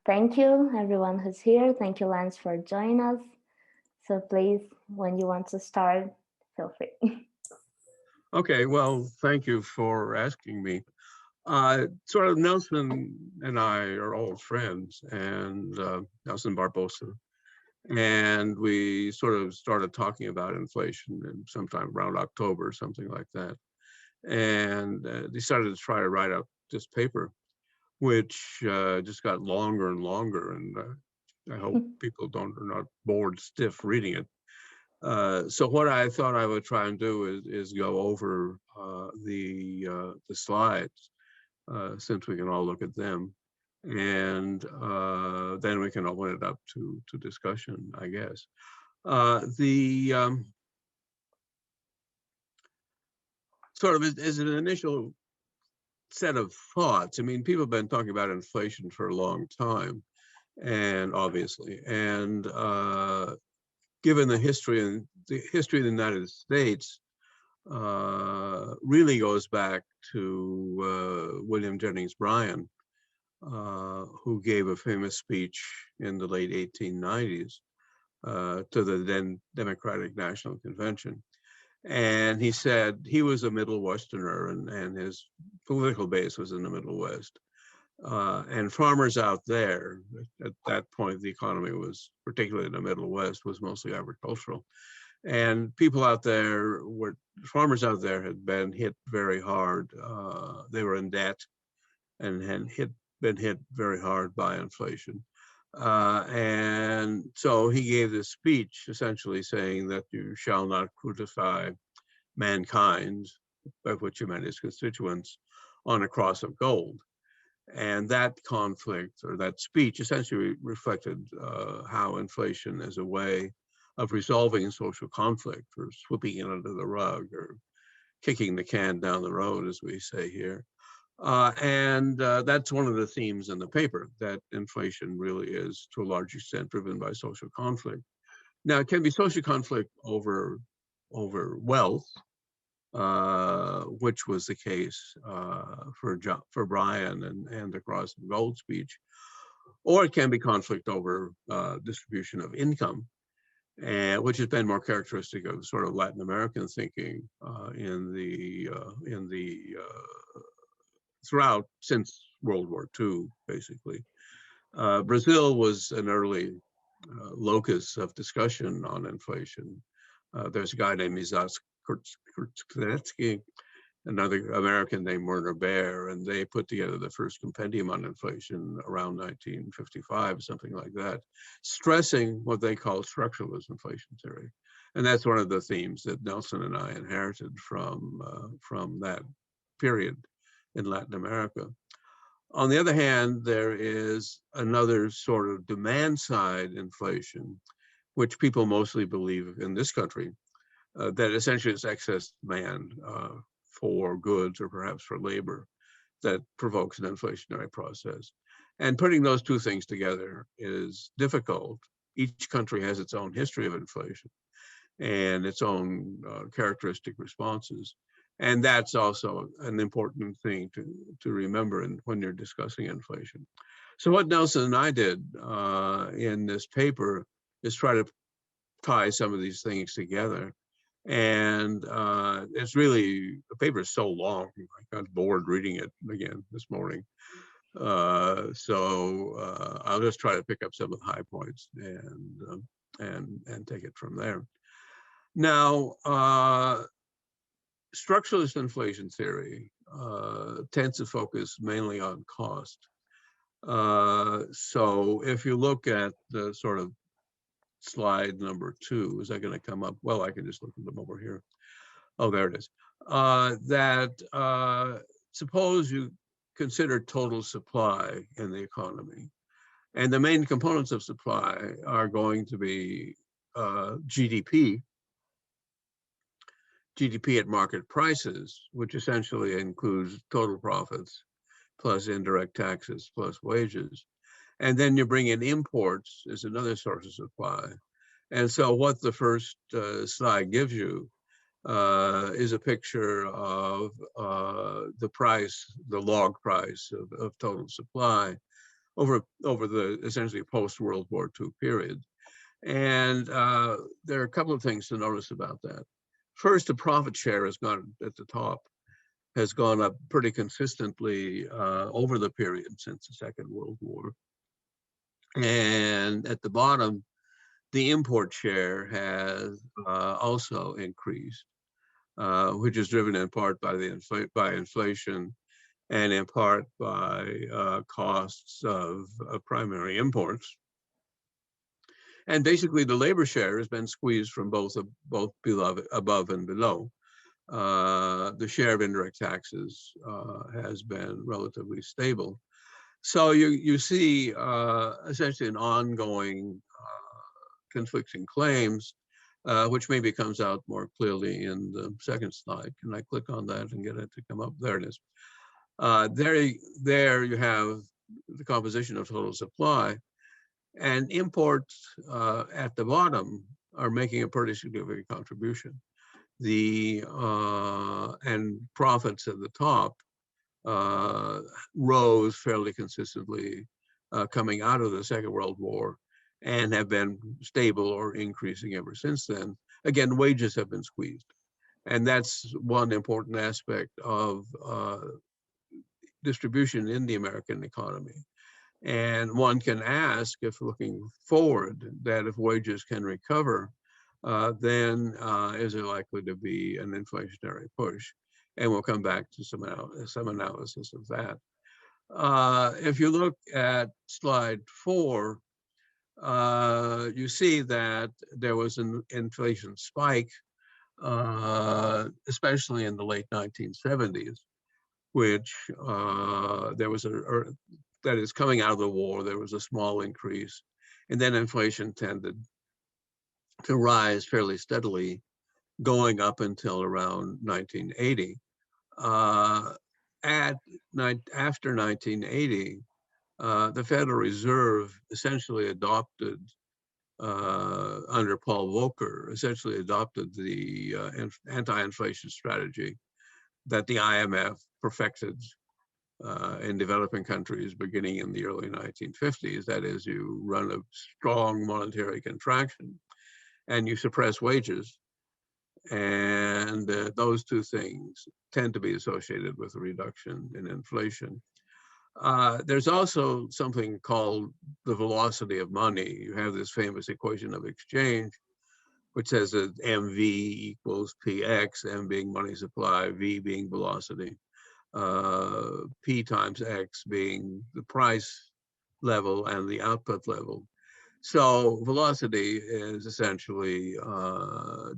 Thank you, everyone who's here. Thank you, Lance, for joining us. So please, when you want to start, feel free. Okay, well, thank you for asking me. Sort of Nelson and I are old friends, and Nelson Barbosa, and we sort of started talking about inflation in sometime around October, something like that, and decided to try to write up this paper, which just got longer and longer, and I hope people are not bored stiff reading it. So what I thought I would try and do is go over the slides, since we can all look at them, and then we can open it up to discussion, I guess. The sort of as an initial set of thoughts. I mean, people have been talking about inflation for a long time, and obviously, and given the history of the United States, really goes back to William Jennings Bryan, who gave a famous speech in the late 1890s to the then Democratic National Convention. And he said he was a Middle Westerner, and his political base was in the Middle West. And farmers out there, at that point, the economy was, particularly in the Middle West, was mostly agricultural. And people out there farmers out there had been hit very hard. They were in debt and had been hit very hard by inflation. And so he gave this speech essentially saying that you shall not crucify mankind, by which he meant his constituents, on a cross of gold. And that conflict, or that speech, essentially reflected how inflation is a way of resolving social conflict, or sweeping it under the rug, or kicking the can down the road, as we say here. And that's one of the themes in the paper, that inflation really is, to a large extent, driven by social conflict. Now, it can be social conflict over wealth, which was the case for Bryan and the Cross of Gold speech, or it can be conflict over distribution of income, which has been more characteristic of sort of Latin American thinking in the throughout since World War II, basically. Brazil was an early locus of discussion on inflation. There's a guy named Isaac Kurtzkletsky, another American named Werner Baer, and they put together the first compendium on inflation around 1955, something like that, stressing what they call structuralist inflation theory. And that's one of the themes that Nelson and I inherited from that period in Latin America. On the other hand, there is another sort of demand side inflation, which people mostly believe in this country, that essentially is excess demand for goods, or perhaps for labor, that provokes an inflationary process. And putting those two things together is difficult. Each country has its own history of inflation and its own characteristic responses. And that's also an important thing to remember when you're discussing inflation. So what Nelson and I did in this paper is try to tie some of these things together. And it's really, the paper is so long, I got bored reading it again this morning. So I'll just try to pick up some of the high points and take it from there. Now, structuralist inflation theory tends to focus mainly on cost. So if you look at the sort of slide number 2, is that going to come up? Well, I can just look at them over here. Oh, there it is. Suppose you consider total supply in the economy, and the main components of supply are going to be GDP at market prices, which essentially includes total profits plus indirect taxes plus wages. And then you bring in imports as another source of supply. And so what the first slide gives you is a picture of the log price of total supply over the essentially post-World War II period. And there are a couple of things to notice about that. First, the profit share has gone at the top, has gone up pretty consistently over the period since the Second World War. And at the bottom, the import share has also increased, which is driven in part by by inflation and in part by costs of primary imports. And basically, the labor share has been squeezed from both above and below. The share of indirect taxes has been relatively stable. So you see essentially an ongoing conflicting claims, which maybe comes out more clearly in the second slide. Can I click on that and get it to come up? There it is. There you have the composition of total supply, and imports at the bottom are making a pretty significant contribution. And profits at the top rose fairly consistently coming out of the Second World War and have been stable or increasing ever since then. Again, wages have been squeezed. And that's one important aspect of distribution in the American economy. And one can ask, if looking forward, that if wages can recover, then is there likely to be an inflationary push? And we'll come back to some analysis of that. If you look at slide 4, you see that there was an inflation spike, especially in the late 1970s, which there was that is coming out of the war, there was a small increase, and then inflation tended to rise fairly steadily, going up until around 1980. After 1980, the Federal Reserve essentially adopted, under Paul Volcker, essentially adopted the anti-inflation strategy that the IMF perfected in developing countries beginning in the early 1950s. That is, you run a strong monetary contraction and you suppress wages. And those two things tend to be associated with a reduction in inflation. There's also something called the velocity of money. You have this famous equation of exchange, which says that MV equals PX, M being money supply, V being velocity, P times X being the price level and the output level. So velocity is essentially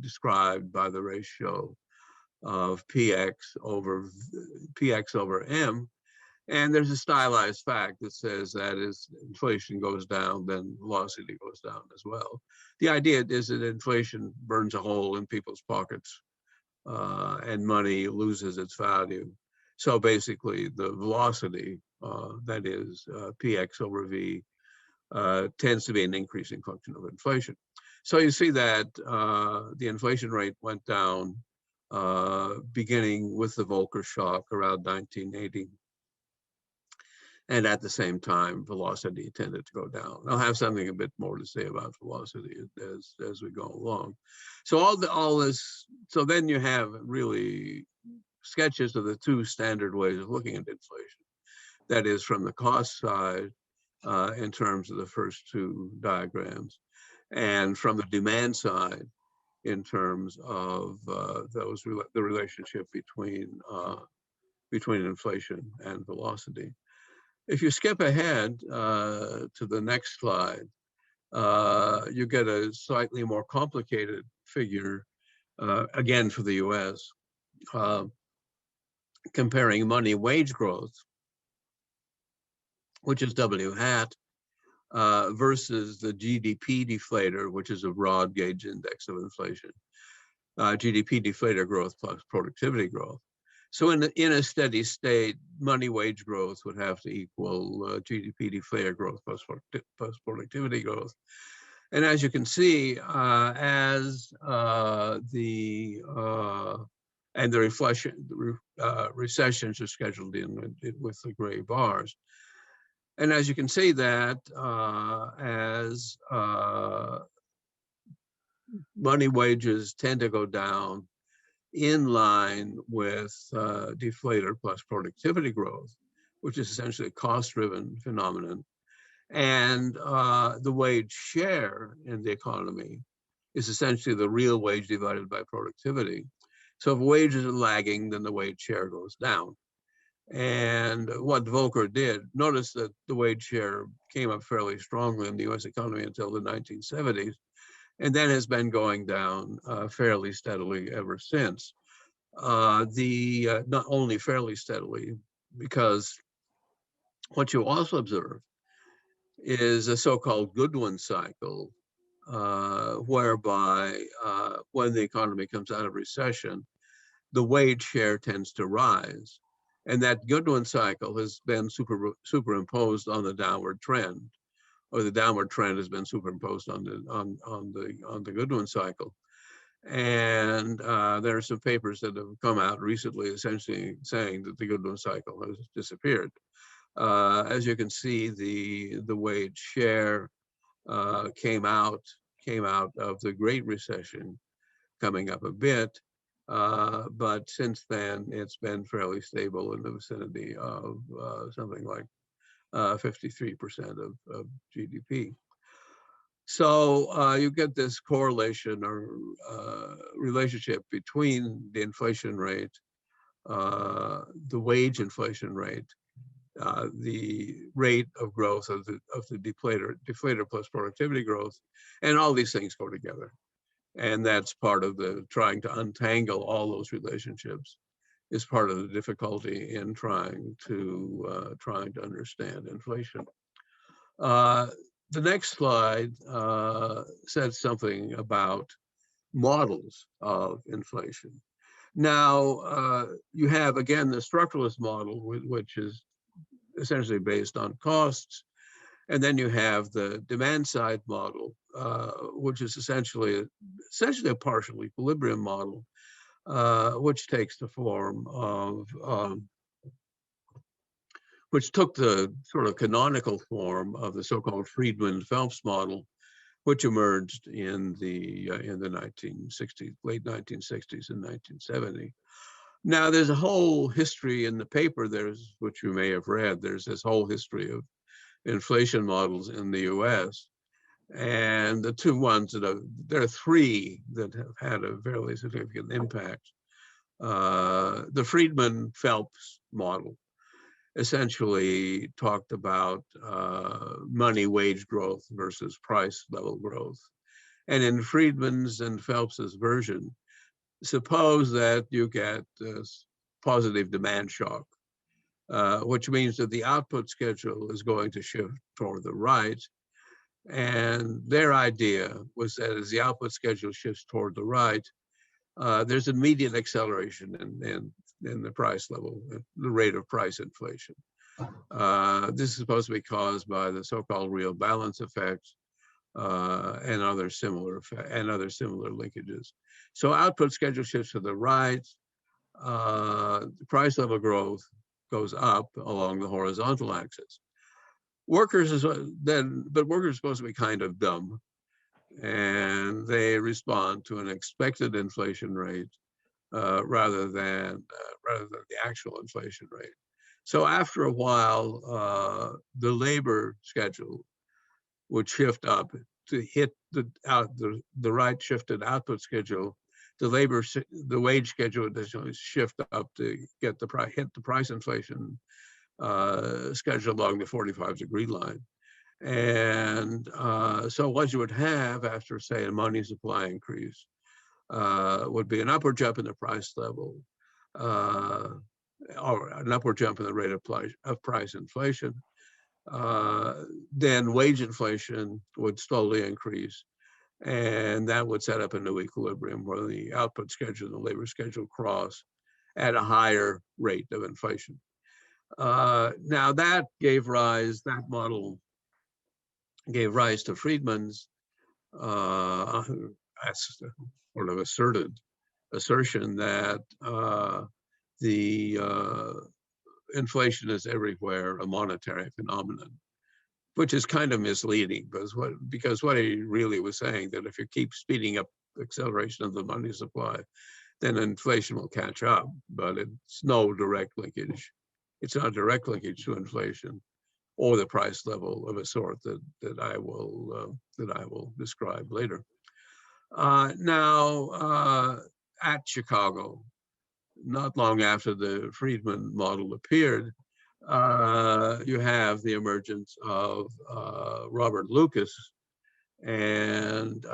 described by the ratio of PX over M. And there's a stylized fact that says that as inflation goes down, then velocity goes down as well. The idea is that inflation burns a hole in people's pockets and money loses its value. So basically the velocity, that is PX over V, tends to be an increasing function of inflation. So you see that the inflation rate went down beginning with the Volcker shock around 1980. And at the same time, velocity tended to go down. I'll have something a bit more to say about velocity as we go along. So all this, so then you have really sketches of the two standard ways of looking at inflation. That is from the cost side in terms of the first two diagrams, and from the demand side in terms of the relationship between inflation and velocity. If you skip ahead to the next slide, you get a slightly more complicated figure, again for the US, comparing money wage growth, which is W hat, versus the GDP deflator, which is a broad gauge index of inflation. GDP deflator growth plus productivity growth. So in a steady state, money wage growth would have to equal GDP deflator growth plus productivity growth. And as you can see, as the recessions are scheduled in with the gray bars, And as you can see that as money wages tend to go down in line with deflator plus productivity growth, which is essentially a cost-driven phenomenon. And the wage share in the economy is essentially the real wage divided by productivity. So if wages are lagging, then the wage share goes down. And what Volcker did, notice that the wage share came up fairly strongly in the US economy until the 1970s, and then has been going down fairly steadily ever since. Not only fairly steadily, because what you also observe is a so-called Goodwin cycle, whereby when the economy comes out of recession, the wage share tends to rise. And that Goodwin cycle has been superimposed on the downward trend, or the downward trend has been superimposed on the Goodwin cycle. And there are some papers that have come out recently essentially saying that the Goodwin cycle has disappeared. As you can see, the wage share came out of the Great Recession, coming up a bit, but since then it's been fairly stable in the vicinity of something like 53% of GDP. So you get this correlation or relationship between the inflation rate, the wage inflation rate, the rate of growth of the deflator plus productivity growth, and all these things go together. And that's part of the trying to untangle all those relationships is part of the difficulty in trying to understand inflation. The next slide says something about models of inflation. Now, you have, again, the structuralist model, which is essentially based on costs. And then you have the demand side model, which is essentially a partial equilibrium model, which takes the form of, which took the sort of canonical form of the so-called Friedman-Phelps model, which emerged in the 1960s, late 1960s and 1970s. Now, there's a whole history in the paper, which you may have read, there's this whole history of inflation models in the US. And the two ones there are three that have had a fairly significant impact. The Friedman-Phelps model essentially talked about money wage growth versus price level growth. And in Friedman's and Phelps's version, suppose that you get this positive demand shock, which means that the output schedule is going to shift toward the right. And their idea was that as the output schedule shifts toward the right, there's immediate acceleration in the price level, the rate of price inflation. This is supposed to be caused by the so-called real balance effect and other similar linkages. So output schedule shifts to the right, the price level growth goes up along the horizontal axis. Workers are supposed to be kind of dumb, and they respond to an expected inflation rate rather than the actual inflation rate. So after a while, the labor schedule would shift up to hit the right shifted output schedule. The wage schedule would shift up to hit the price inflation schedule along the 45-degree line. And so what you would have after, say, a money supply increase would be an upward jump in the price level, or an upward jump in the rate of price inflation. Then wage inflation would slowly increase, and that would set up a new equilibrium where the output schedule and the labor schedule cross at a higher rate of inflation. Now that model gave rise to Friedman's sort of assertion that the inflation is everywhere a monetary phenomenon. which is kind of misleading, because what he really was saying, that if you keep speeding up acceleration of the money supply, then inflation will catch up, but it's no direct linkage. It's not direct linkage to inflation or the price level of a sort that I will describe later. Now, at Chicago, not long after the Friedman model appeared, you have the emergence of Robert Lucas and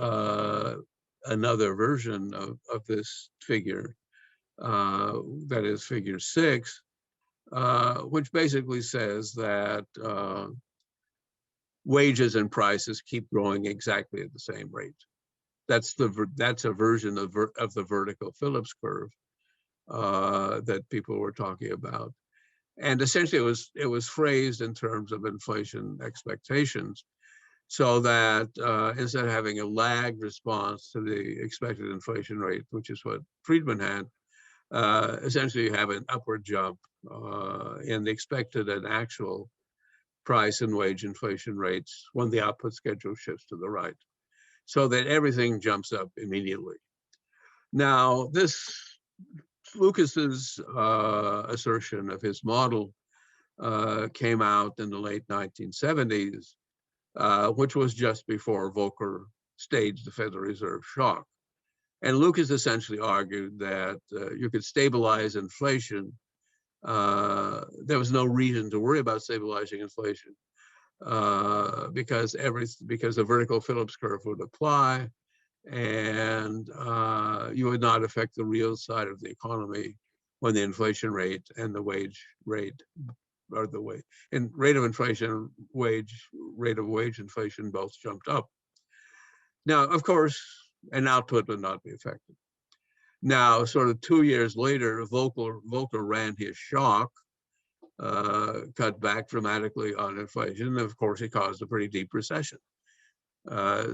another version of this figure, that is figure 6, which basically says that wages and prices keep growing exactly at the same rate. That's a version of the vertical Phillips curve that people were talking about. And essentially it was phrased in terms of inflation expectations, so that instead of having a lagged response to the expected inflation rate, which is what Friedman had, essentially you have an upward jump in the expected and actual price and wage inflation rates when the output schedule shifts to the right, so that everything jumps up immediately. Now, this Lucas's assertion of his model came out in the late 1970s, which was just before Volcker staged the Federal Reserve shock. And Lucas essentially argued that you could stabilize inflation. There was no reason to worry about stabilizing inflation because the vertical Phillips curve would apply, and you would not affect the real side of the economy when the inflation rate and the wage rate, or the rate of inflation, rate of wage inflation both jumped up. Now, of course, an output would not be affected. Now, sort of 2 years later, Volcker ran his shock, cut back dramatically on inflation, and of course, it caused a pretty deep recession.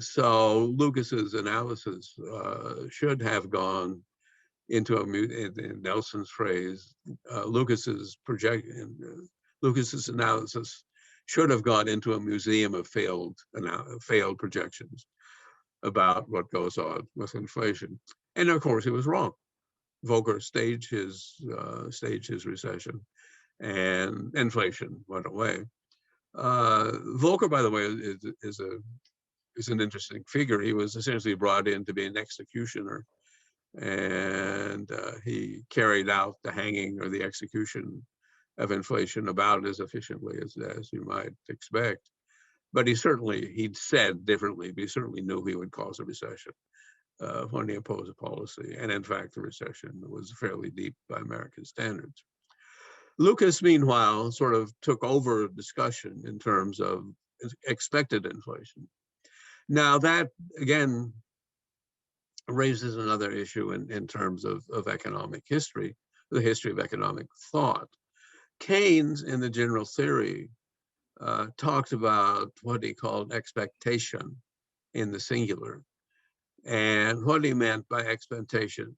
So Lucas's analysis should have gone into in Nelson's phrase, Lucas's analysis should have gone into a museum of failed projections about what goes on with inflation. And of course, he was wrong. Volcker staged his recession, and inflation went away. Volcker, by the way, is an interesting figure. He was essentially brought in to be an executioner, and he carried out the hanging or the execution of inflation about as efficiently as you might expect. But he'd said differently, but he certainly knew he would cause a recession when he imposed a policy. And in fact, the recession was fairly deep by American standards. Lucas, meanwhile, sort of took over discussion in terms of expected inflation. Now that, again, raises another issue in terms of economic history, the history of economic thought. Keynes, in the general theory, talked about what he called expectation in the singular. And what he meant by expectation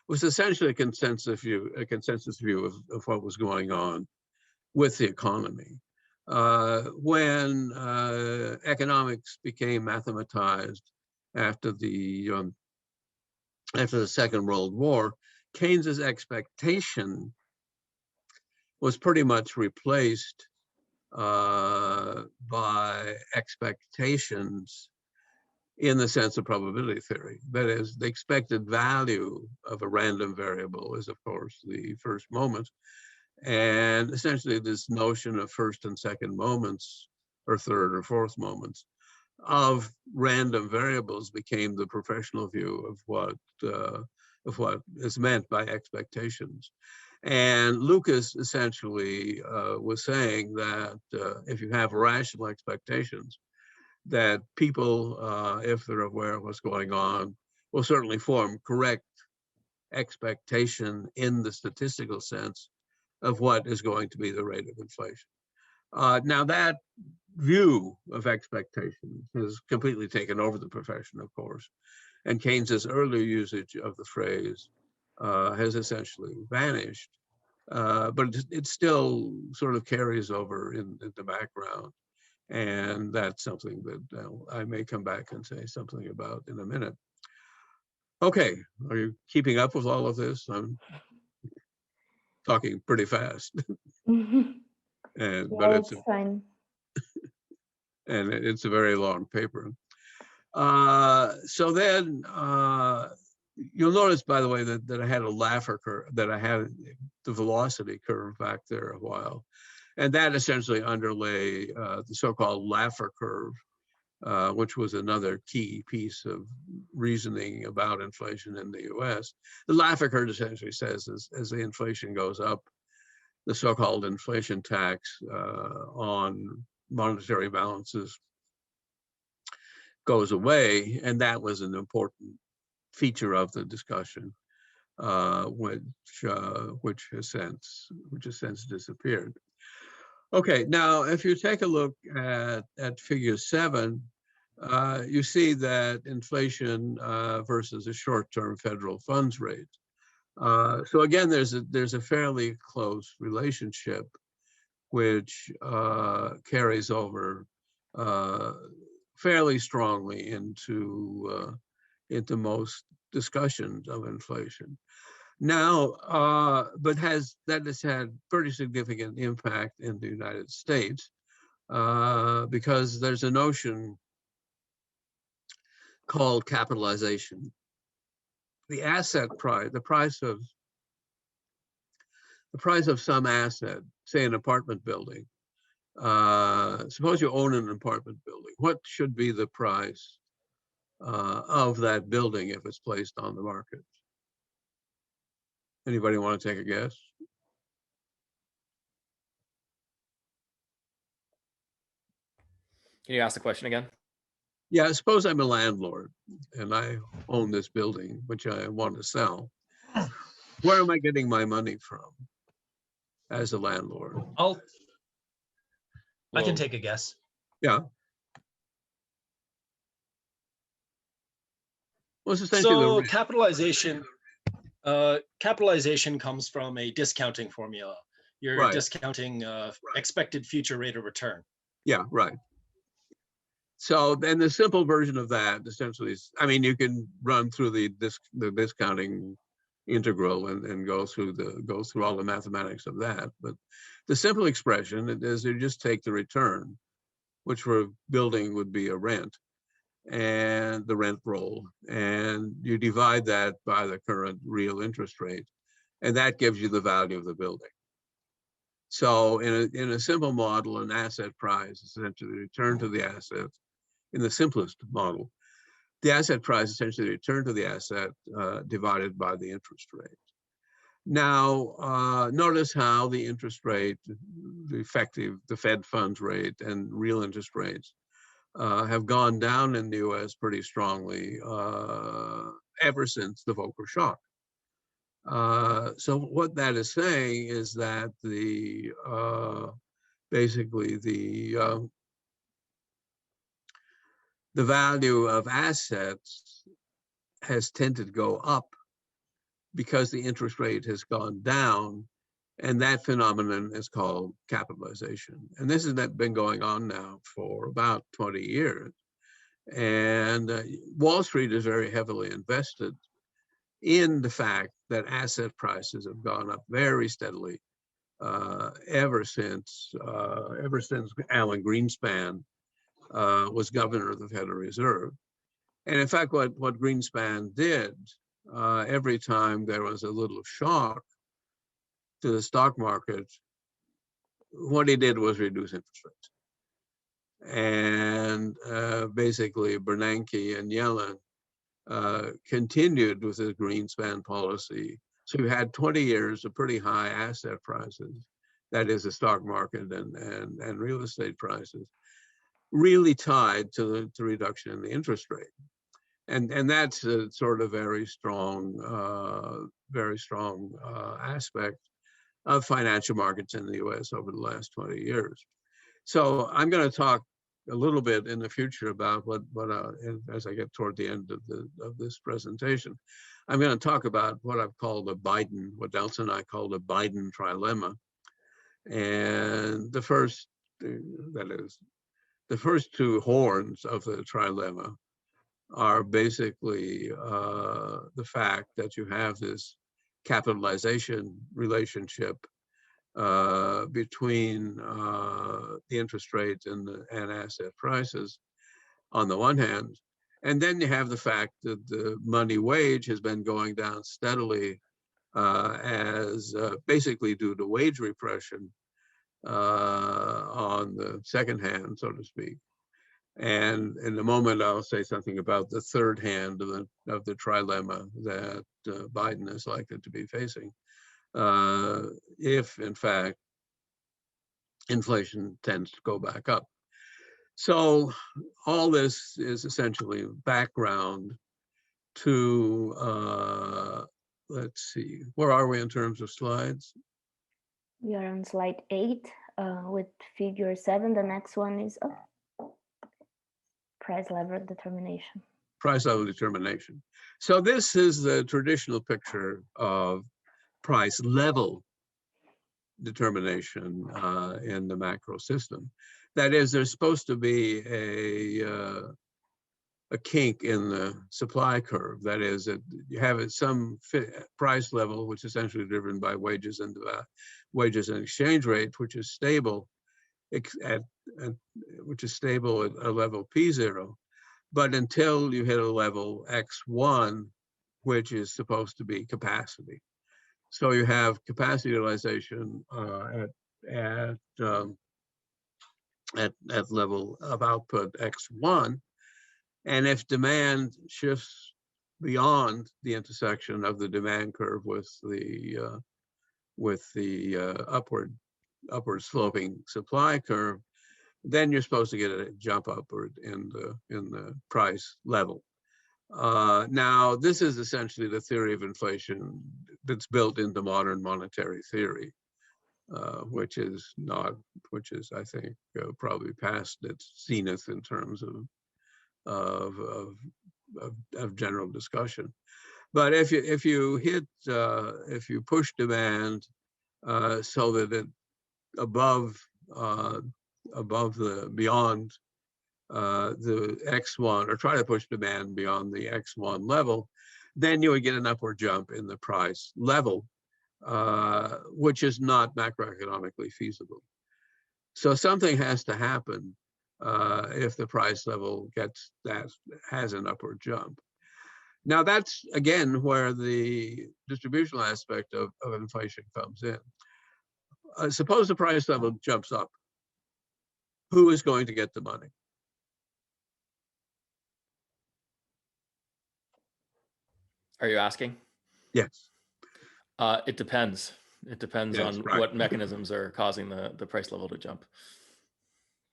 was essentially a consensus view of what was going on with the economy. When economics became mathematized after the Second World War, Keynes's expectation was pretty much replaced by expectations in the sense of probability theory. That is, the expected value of a random variable is, of course, the first moment. And essentially this notion of first and second moments, or third or fourth moments, of random variables became the professional view of what is meant by expectations. And Lucas essentially was saying that if you have rational expectations, that people, if they're aware of what's going on, will certainly form correct expectation in the statistical sense of what is going to be the rate of inflation. Now that view of expectations has completely taken over the profession, of course, and Keynes's earlier usage of the phrase has essentially vanished, but it still sort of carries over in the background. And that's something that I may come back and say something about in a minute. Okay, are you keeping up with all of this? I'm talking pretty fast, but Yeah, it's fine. and it's a very long paper. So then you'll notice, by the way, that I had a Laffer curve, that I had the velocity curve back there a while. And that essentially underlay the so-called Laffer curve, which was another key piece of reasoning about inflation in the US. The Laffer curve essentially says as the inflation goes up, the so-called inflation tax on monetary balances goes away, and that was an important feature of the discussion, which has since disappeared. Okay, now if you take a look at Figure 7, you see that inflation versus a short-term federal funds rate. So again, there's a fairly close relationship, which carries over fairly strongly into most discussions of inflation. Now, but that has had pretty significant impact in the United States because there's a notion called capitalization. The asset price, the price of some asset, say an apartment building. Suppose you own an apartment building. What should be the price of that building if it's placed on the market? Anybody want to take a guess? Can you ask the question again? Yeah, suppose I'm a landlord and I own this building, which I want to sell. Where am I getting my money from as a landlord? I can take a guess. Yeah. Well, it's essentially So capitalization comes from a discounting formula. You're discounting expected future rate of return. Yeah, right. So then the simple version of that essentially is, I mean, you can run through the discounting integral and go through all the mathematics of that. But the simple expression is you just take the return, which for a building would be a rent, and the rent roll, and you divide that by the current real interest rate, and that gives you the value of the building. So in a simple model, an asset price is essentially the return to the asset. In the simplest model, the asset price is essentially the return to the asset divided by the interest rate. Now, notice how the interest rate, the Fed funds rate and real interest rates have gone down in the US pretty strongly ever since the Volcker shock. So what that is saying is that basically the value of assets has tended to go up because the interest rate has gone down, and that phenomenon is called capitalization. And this has been going on now for about 20 years. And Wall Street is very heavily invested in the fact that asset prices have gone up very steadily ever since Alan Greenspan was governor of the Federal Reserve. And in fact, what Greenspan did, every time there was a little shock to the stock market, what he did was reduce interest rates. And basically, Bernanke and Yellen continued with his Greenspan policy. So you had 20 years of pretty high asset prices, that is the stock market and real estate prices, really tied to the reduction in the interest rate. And that's a sort of very strong aspect of financial markets in the US over the last 20 years. So I'm going to talk a little bit in the future about what as I get toward the end of this presentation, I'm going to talk about what I've called what Nelson and I call the Biden Trilemma. And the first, that is, the first two horns of the trilemma are basically the fact that you have this capitalization relationship between the interest rate and asset prices on the one hand, and then you have the fact that the money wage has been going down steadily as basically due to wage repression on the second hand, so to speak. And in a moment, I'll say something about the third hand of the trilemma that Biden is likely to be facing, if in fact inflation tends to go back up. So all this is essentially background to, let's see, where are we in terms of slides? We are on slide 8 with figure 7. The next one is price level determination. Price level determination. So this is the traditional picture of price level determination in the macro system. That is, there's supposed to be a kink in the supply curve. That is, that you have at some price level, which is essentially driven by wages and exchange rate, which is stable at a level P0. But until you hit a level X1, which is supposed to be capacity. So you have capacity utilization at level of output X1. And if demand shifts beyond the intersection of the demand curve with the upward sloping supply curve, then you're supposed to get a jump upward in the price level. Now, this is essentially the theory of inflation that's built into modern monetary theory, which is I think probably past its zenith in terms of general discussion. But if you push demand so that it beyond the X1, or try to push demand beyond the X1 level, then you would get an upward jump in the price level, which is not macroeconomically feasible. So something has to happen if the price level has an upward jump. Now that's, again, where the distributional aspect of inflation comes in. Suppose the price level jumps up. Who is going to get the money? Are you asking? Yes. It depends. It depends on what mechanisms are causing the price level to jump.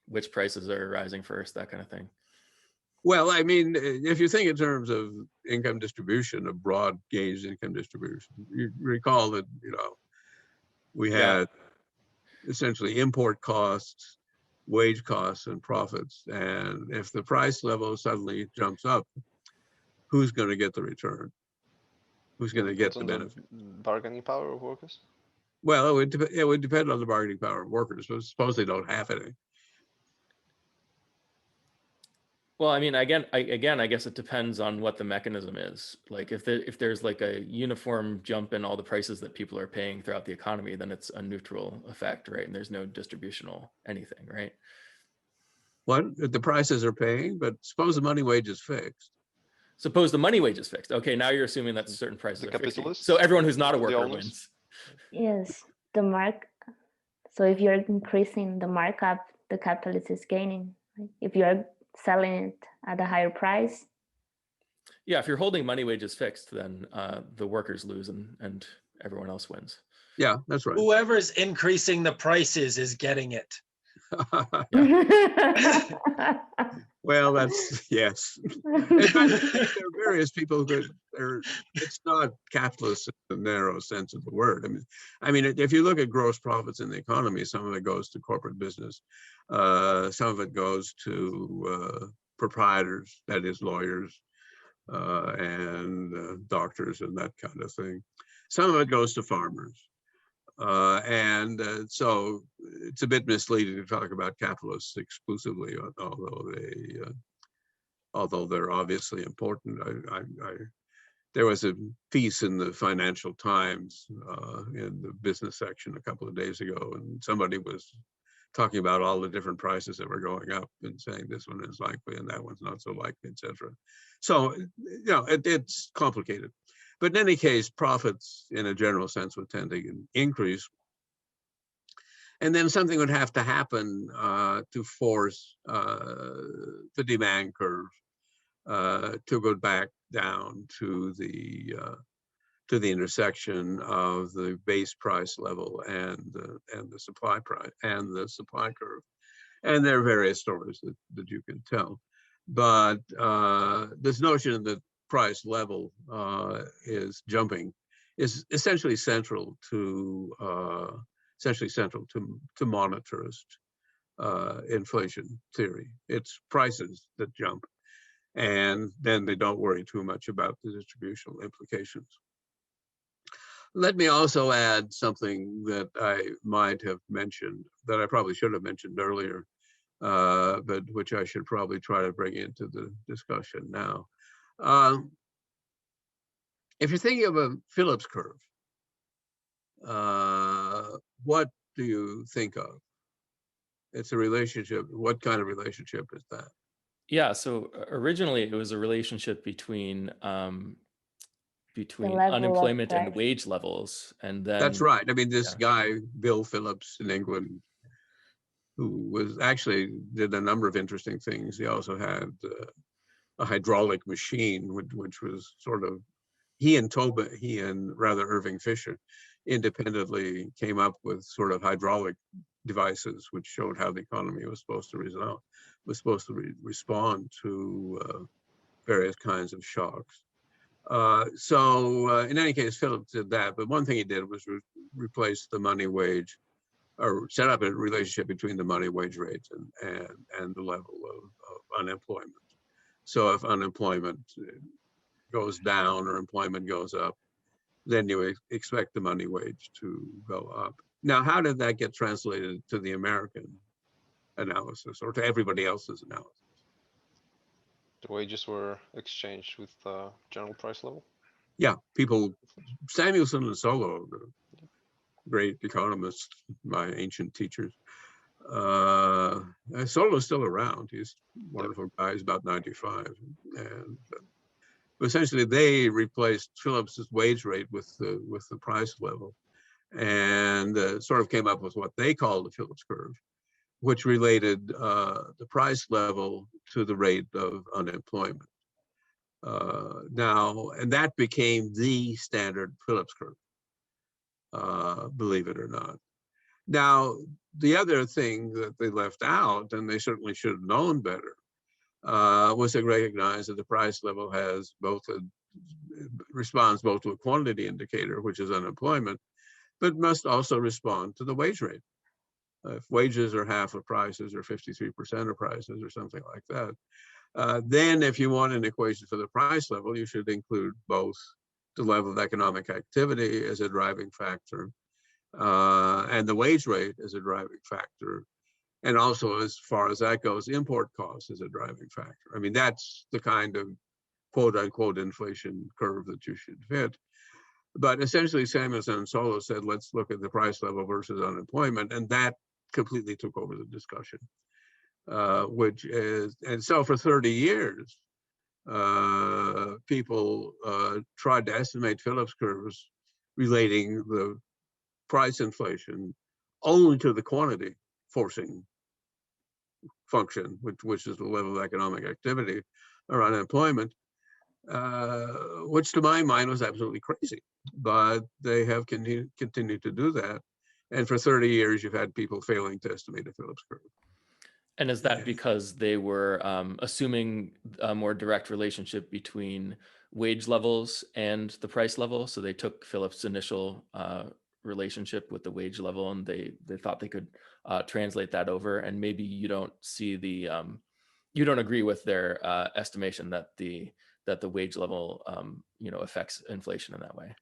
Which prices are rising first, that kind of thing. Well, I mean, if you think in terms of income distribution, a broad gauge income distribution, you recall that, we had essentially import costs, wage costs, and profits. And if the price level suddenly jumps up, who's going to get the return? Who's going to get the benefit? Bargaining power of workers? Well, it would depend on the bargaining power of workers, but suppose they don't have any. Well, I mean, I guess it depends on what the mechanism is. Like if there's like a uniform jump in all the prices that people are paying throughout the economy, then it's a neutral effect, right? And there's no distributional anything, right? What? The prices are paying, but suppose the money wage is fixed. Suppose the money wage is fixed. Okay, now you're assuming that certain prices are fixed. So everyone who's not a worker wins. Yes, so if you're increasing the markup, the capitalist is gaining. Right? If you're selling it at a higher price. Yeah, if you're holding money wages fixed, then the workers lose and everyone else wins. Yeah, that's right. Whoever's increasing the prices is getting it. Well, that's, yes. In fact, there are various people that it's not capitalist in the narrow sense of the word. I mean, if you look at gross profits in the economy, some of it goes to corporate business. Some of it goes to proprietors, that is lawyers and doctors and that kind of thing. Some of it goes to farmers. So it's a bit misleading to talk about capitalists exclusively, although they're obviously important. There was a piece in the Financial Times in the business section a couple of days ago, and somebody was talking about all the different prices that were going up and saying this one is likely and that one's not so likely, etc. So, it's complicated. But in any case, profits in a general sense would tend to increase. And then something would have to happen to force the demand curve to go back down to the intersection of the base price level and the supply price and the supply curve. And there are various stories that you can tell. But this notion that price level is jumping is essentially central to monetarist inflation theory. It's prices that jump, and then they don't worry too much about the distributional implications. Let me also add something that I might have mentioned, that I probably should have mentioned earlier, but which I should probably try to bring into the discussion now. If you're thinking of a Phillips curve, what do you think of? It's a relationship. What kind of relationship is that? Yeah, so originally it was a relationship between unemployment and wage levels, and then that's right. I mean, this guy Bill Phillips in England, who was actually did a number of interesting things. He also had a hydraulic machine, which was sort of he and Irving Fisher independently came up with sort of hydraulic devices which showed how the economy was supposed to respond to various kinds of shocks. So in any case, Phillips did that. But one thing he did was replace the money wage, or set up a relationship between the money wage rates and the level of unemployment. So if unemployment goes down or employment goes up, then you expect the money wage to go up. Now, how did that get translated to the American analysis or to everybody else's analysis? The wages were exchanged with general price level? Yeah, Samuelson and Solow, the great economists, my ancient teachers. Solow's still around. He's a wonderful guy. He's about 95. And essentially, they replaced Phillips's wage rate with the price level, and sort of came up with what they call the Phillips curve, which related the price level to the rate of unemployment. And that became the standard Phillips curve, believe it or not. Now, the other thing that they left out, and they certainly should have known better, was to recognize that the price level has responds both to a quantity indicator, which is unemployment, but must also respond to the wage rate. If wages are half of prices or 53% of prices or something like that, then if you want an equation for the price level, you should include both the level of economic activity as a driving factor and the wage rate as a driving factor. And also, as far as that goes, import costs as a driving factor. I mean, that's the kind of quote unquote inflation curve that you should fit. But essentially, Samuelson and Solow said, let's look at the price level versus unemployment. And that completely took over the discussion, and so for 30 years, people tried to estimate Phillips curves relating the price inflation only to the quantity forcing function, which is the level of economic activity or unemployment, which to my mind was absolutely crazy. But they have continued to do that. And for 30 years, you've had people failing to estimate a Phillips curve. And is that because they were assuming a more direct relationship between wage levels and the price level? So they took Phillips' initial relationship with the wage level, and they thought they could translate that over. And maybe you don't see you don't agree with their estimation that the wage level affects inflation in that way.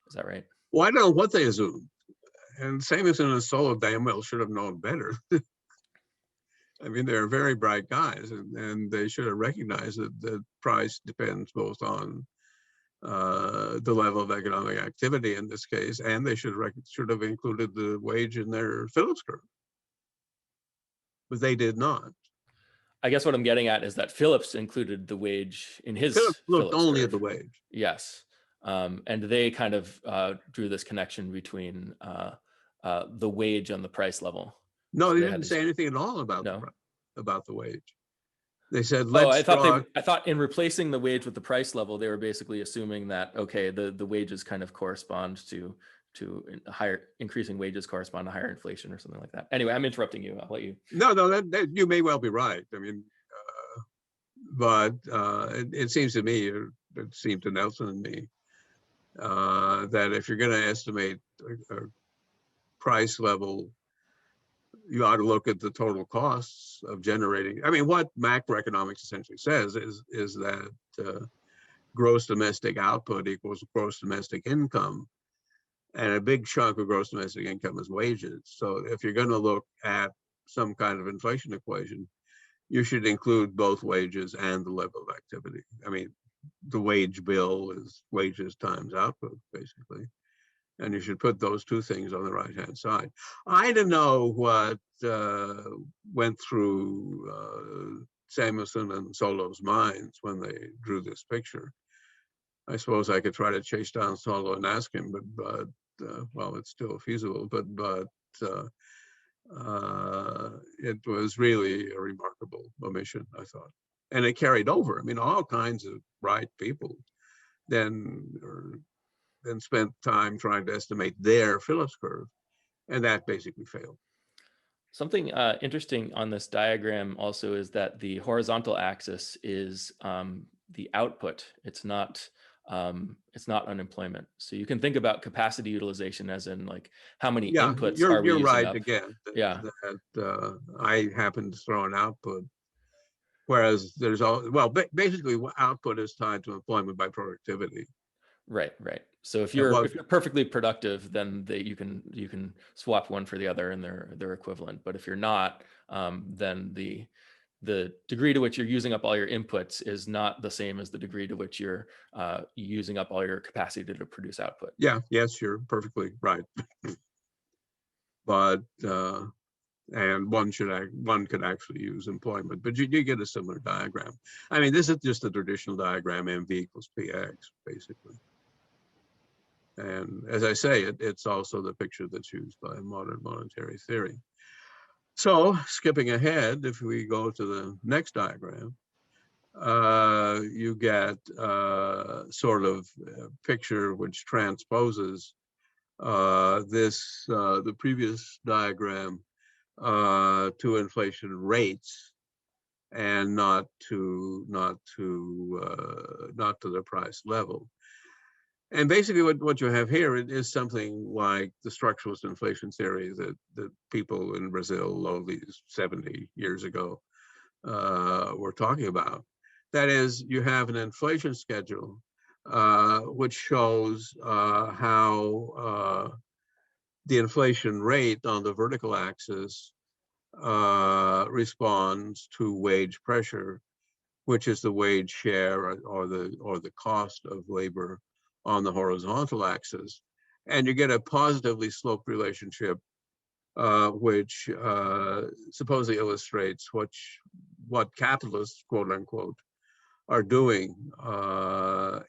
Is that right? Well, I don't know what they assumed. And Samuelson and Solow damn well should have known better. I mean, they're very bright guys, and they should have recognized that the price depends both on the level of economic activity in this case, and they should have included the wage in their Phillips curve. But they did not. I guess what I'm getting at is that Phillips included the wage in his Phillips looked only curve. at the wage. Yes. And they kind of drew this connection between the wage and the price level. No, So they they had didn't these- say anything at all about No. about the wage. They said, Oh, let's I thought in replacing the wage with the price level, they were basically assuming that, okay, the wages kind of correspond to higher, increasing wages correspond to higher inflation or something like that. Anyway, I'm interrupting you. I'll let you. No, that you may well be right. I mean, but it seems to me, it seemed to Nelson and me, that if you're going to estimate a price level, you ought to look at the total costs of generating. I mean, what macroeconomics essentially says is that gross domestic output equals gross domestic income, and a big chunk of gross domestic income is wages. So if you're going to look at some kind of inflation equation, you should include both wages and the level of activity. I mean, the wage bill is wages times output, basically. And you should put those two things on the right-hand side. I don't know what went through Samuelson and Solow's minds when they drew this picture. I suppose I could try to chase down Solow and ask him, but well, it's still feasible. But it was really a remarkable omission, I thought, and it carried over. I mean, all kinds of bright people then spent time trying to estimate their Phillips curve, and that basically failed. Something interesting on this diagram also is that the horizontal axis is the output. It's not unemployment. So you can think about capacity utilization as in like how many inputs are we you're using right up. again. That I happen to throw an output, whereas there's basically output is tied to employment by productivity. Right. So if you're perfectly productive, then you can swap one for the other and they're equivalent. But if you're not, then the degree to which you're using up all your inputs is not the same as the degree to which you're using up all your capacity to produce output. Yes, you're perfectly right. But and one could actually use employment, but you get a similar diagram. I mean, this is just a traditional diagram, MV equals PX, basically. And as I say, it's also the picture that's used by modern monetary theory. So skipping ahead, if we go to the next diagram, you get sort of a picture which transposes the previous diagram to inflation rates, and not to the price level. And basically what you have here is something like the structuralist inflation theory that people in Brazil all these 70 years ago were talking about. That is, you have an inflation schedule which shows how the inflation rate on the vertical axis responds to wage pressure, which is the wage share or the cost of labor on the horizontal axis, and you get a positively sloped relationship, which supposedly illustrates what capitalists, quote unquote, are doing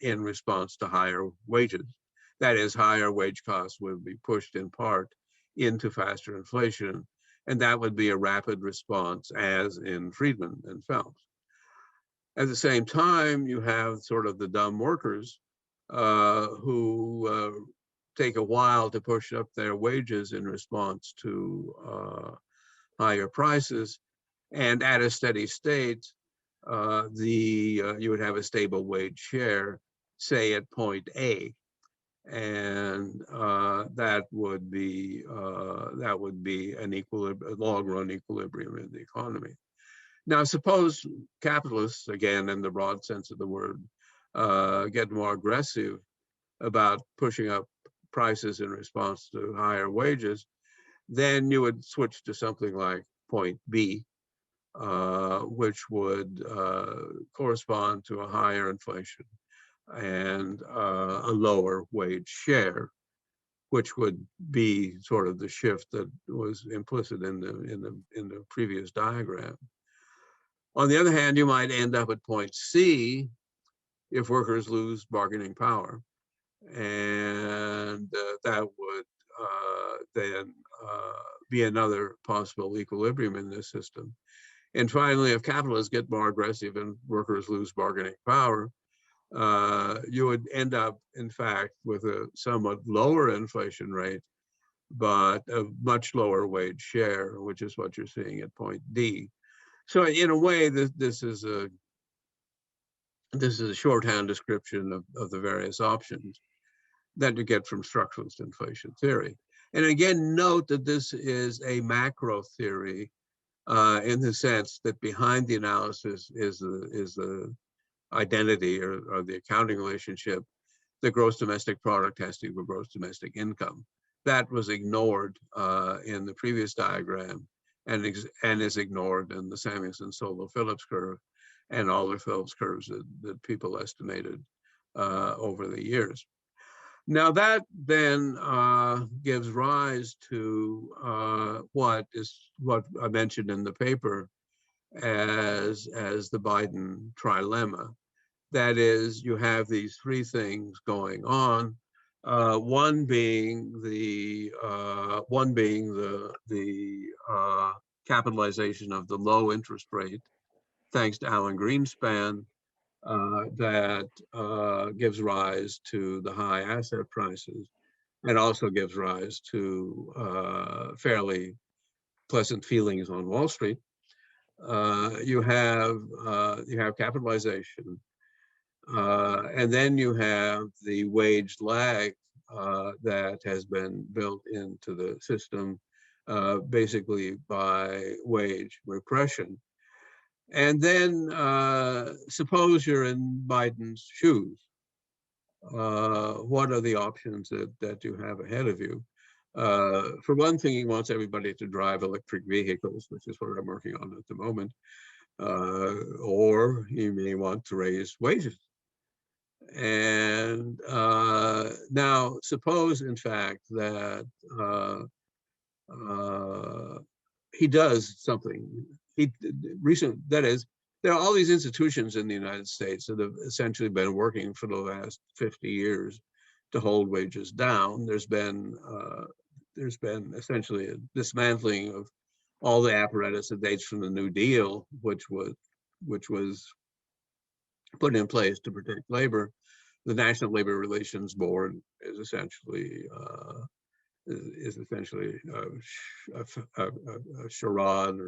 in response to higher wages. That is, higher wage costs will be pushed in part into faster inflation, and that would be a rapid response, as in Friedman and Phelps. At the same time, you have sort of the dumb workers who take a while to push up their wages in response to higher prices, and at a steady state, you would have a stable wage share, say at point A, and that would be an long-run equilibrium in the economy. Now, suppose capitalists, again in the broad sense of the word, get more aggressive about pushing up prices in response to higher wages, then you would switch to something like point B, which would correspond to a higher inflation and a lower wage share, which would be sort of the shift that was implicit in the previous diagram. On the other hand, you might end up at point C if workers lose bargaining power, and that would then be another possible equilibrium in this system. And finally, if capitalists get more aggressive and workers lose bargaining power, you would end up, in fact, with a somewhat lower inflation rate, but a much lower wage share, which is what you're seeing at point D. So in a way, this is a shorthand description of the various options that you get from structuralist inflation theory. And again, note that this is a macro theory in the sense that behind the analysis is the identity or the accounting relationship. The gross domestic product has to equal gross domestic income. That was ignored in the previous diagram and is ignored in the Samuelson-Solo Phillips curve and all the Phillips curves that people estimated over the years. Now that then gives rise to what I mentioned in the paper as the Biden trilemma. That is, you have these three things going on. One being the capitalization of the low interest rate, thanks to Alan Greenspan, that gives rise to the high asset prices, and also gives rise to fairly pleasant feelings on Wall Street. You have capitalization, and then you have the wage lag that has been built into the system, basically by wage repression. And then suppose you're in Biden's shoes. What are the options that you have ahead of you? For one thing, he wants everybody to drive electric vehicles, which is what I'm working on at the moment. Or he may want to raise wages. And now suppose, in fact, that he does something. That is, there are all these institutions in the United States that have essentially been working for the last 50 years to hold wages down. There's been essentially a dismantling of all the apparatus that dates from the New Deal, which was put in place to protect labor. The National Labor Relations Board is essentially a charade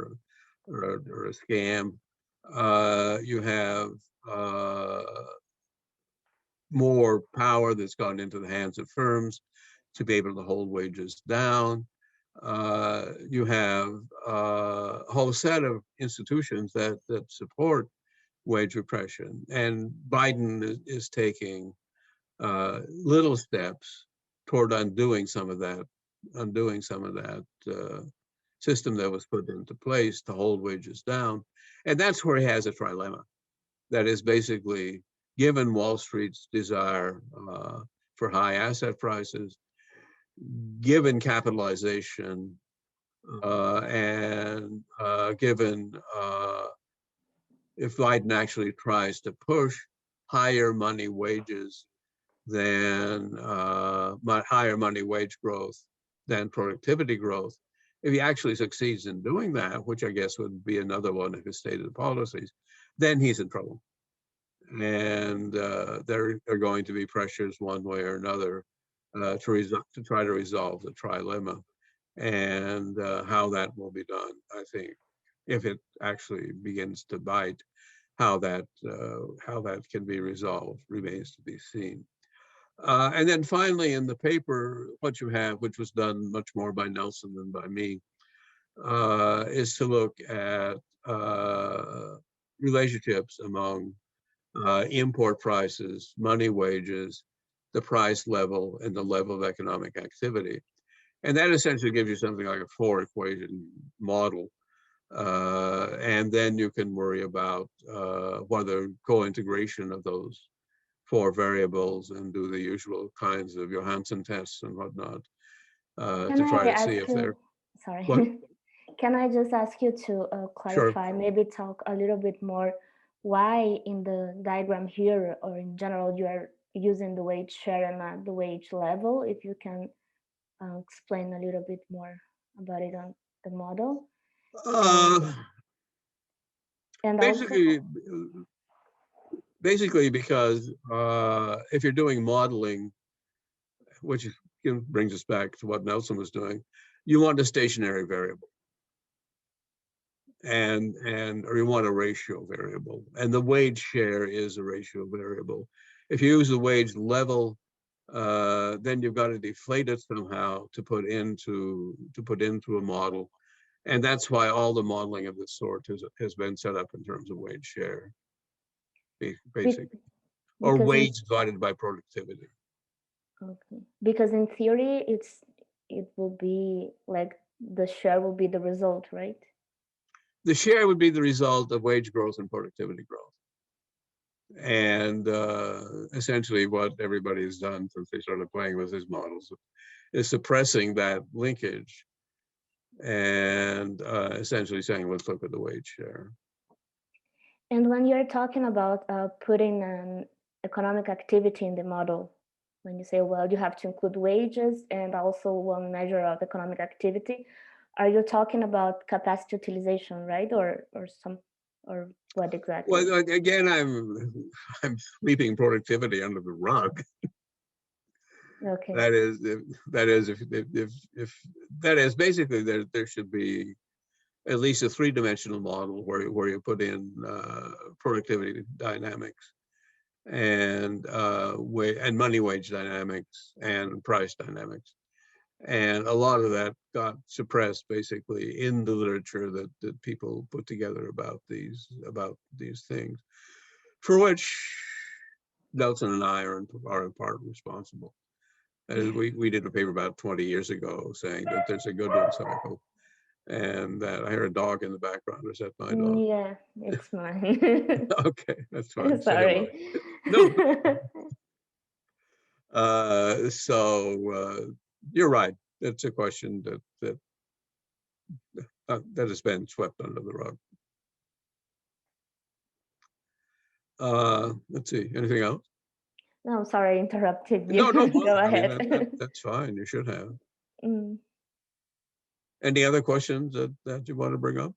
or a scam. You have more power that's gone into the hands of firms to be able to hold wages down. You have a whole set of institutions that support wage repression, and Biden is taking little steps toward undoing some of that system that was put into place to hold wages down. And that's where he has a trilemma. That is, basically, given Wall Street's desire for high asset prices, given capitalization, and given if Biden actually tries to push higher money wages than higher money wage growth than productivity growth, if he actually succeeds in doing that, which I guess would be another one of his stated policies, then he's in trouble. And there are going to be pressures one way or another to try to resolve the trilemma. And how that will be done, I think, if it actually begins to bite, how that can be resolved remains to be seen. And then finally, in the paper, what you have, which was done much more by Nelson than by me, is to look at relationships among import prices, money wages, the price level and the level of economic activity. And that essentially gives you something like a 4-equation model. And then you can worry about whether co-integration of those 4 variables and do the usual kinds of Johansson tests and whatnot to try to see if they're. Sorry. What? Can I just ask you to clarify, Sure. maybe talk a little bit more why in the diagram here or in general you are using the wage share and not the wage level? If you can explain a little bit more about it on the model. And basically because if you're doing modeling, which brings us back to what Nelson was doing, you want a stationary variable. Or you want a ratio variable, and the wage share is a ratio variable. If you use the wage level, then you've got to deflate it somehow to put into a model, and that's why all the modeling of this sort has been set up in terms of wage share, basically, or wage divided by productivity. Okay, because in theory it will be like the share will be the result, right? The share would be the result of wage growth and productivity growth. And essentially what everybody has done since they started playing with these models is suppressing that linkage and essentially saying, let's look at the wage share. And when you're talking about putting an economic activity in the model, when you say, well, you have to include wages and also one measure of economic activity, are you talking about capacity utilization, right? Or what exactly? Well, again, I'm sweeping productivity under the rug. Okay. That is basically there should be at least a 3-dimensional model where you put in productivity dynamics and money wage dynamics and price dynamics. And a lot of that got suppressed basically in the literature that people put together about these things, for which Nelson and I are in part responsible. We did a paper about 20 years ago saying that there's a Goodwin cycle, and that I heard a dog in the background. Is that my dog? Yeah, it's mine. Okay, that's fine. Sorry. No. So you're right. It's a question that has been swept under the rug. Let's see. Anything else? No, sorry, I interrupted you. No, Go ahead. I mean, that's fine. You should have. Any other questions that you want to bring up?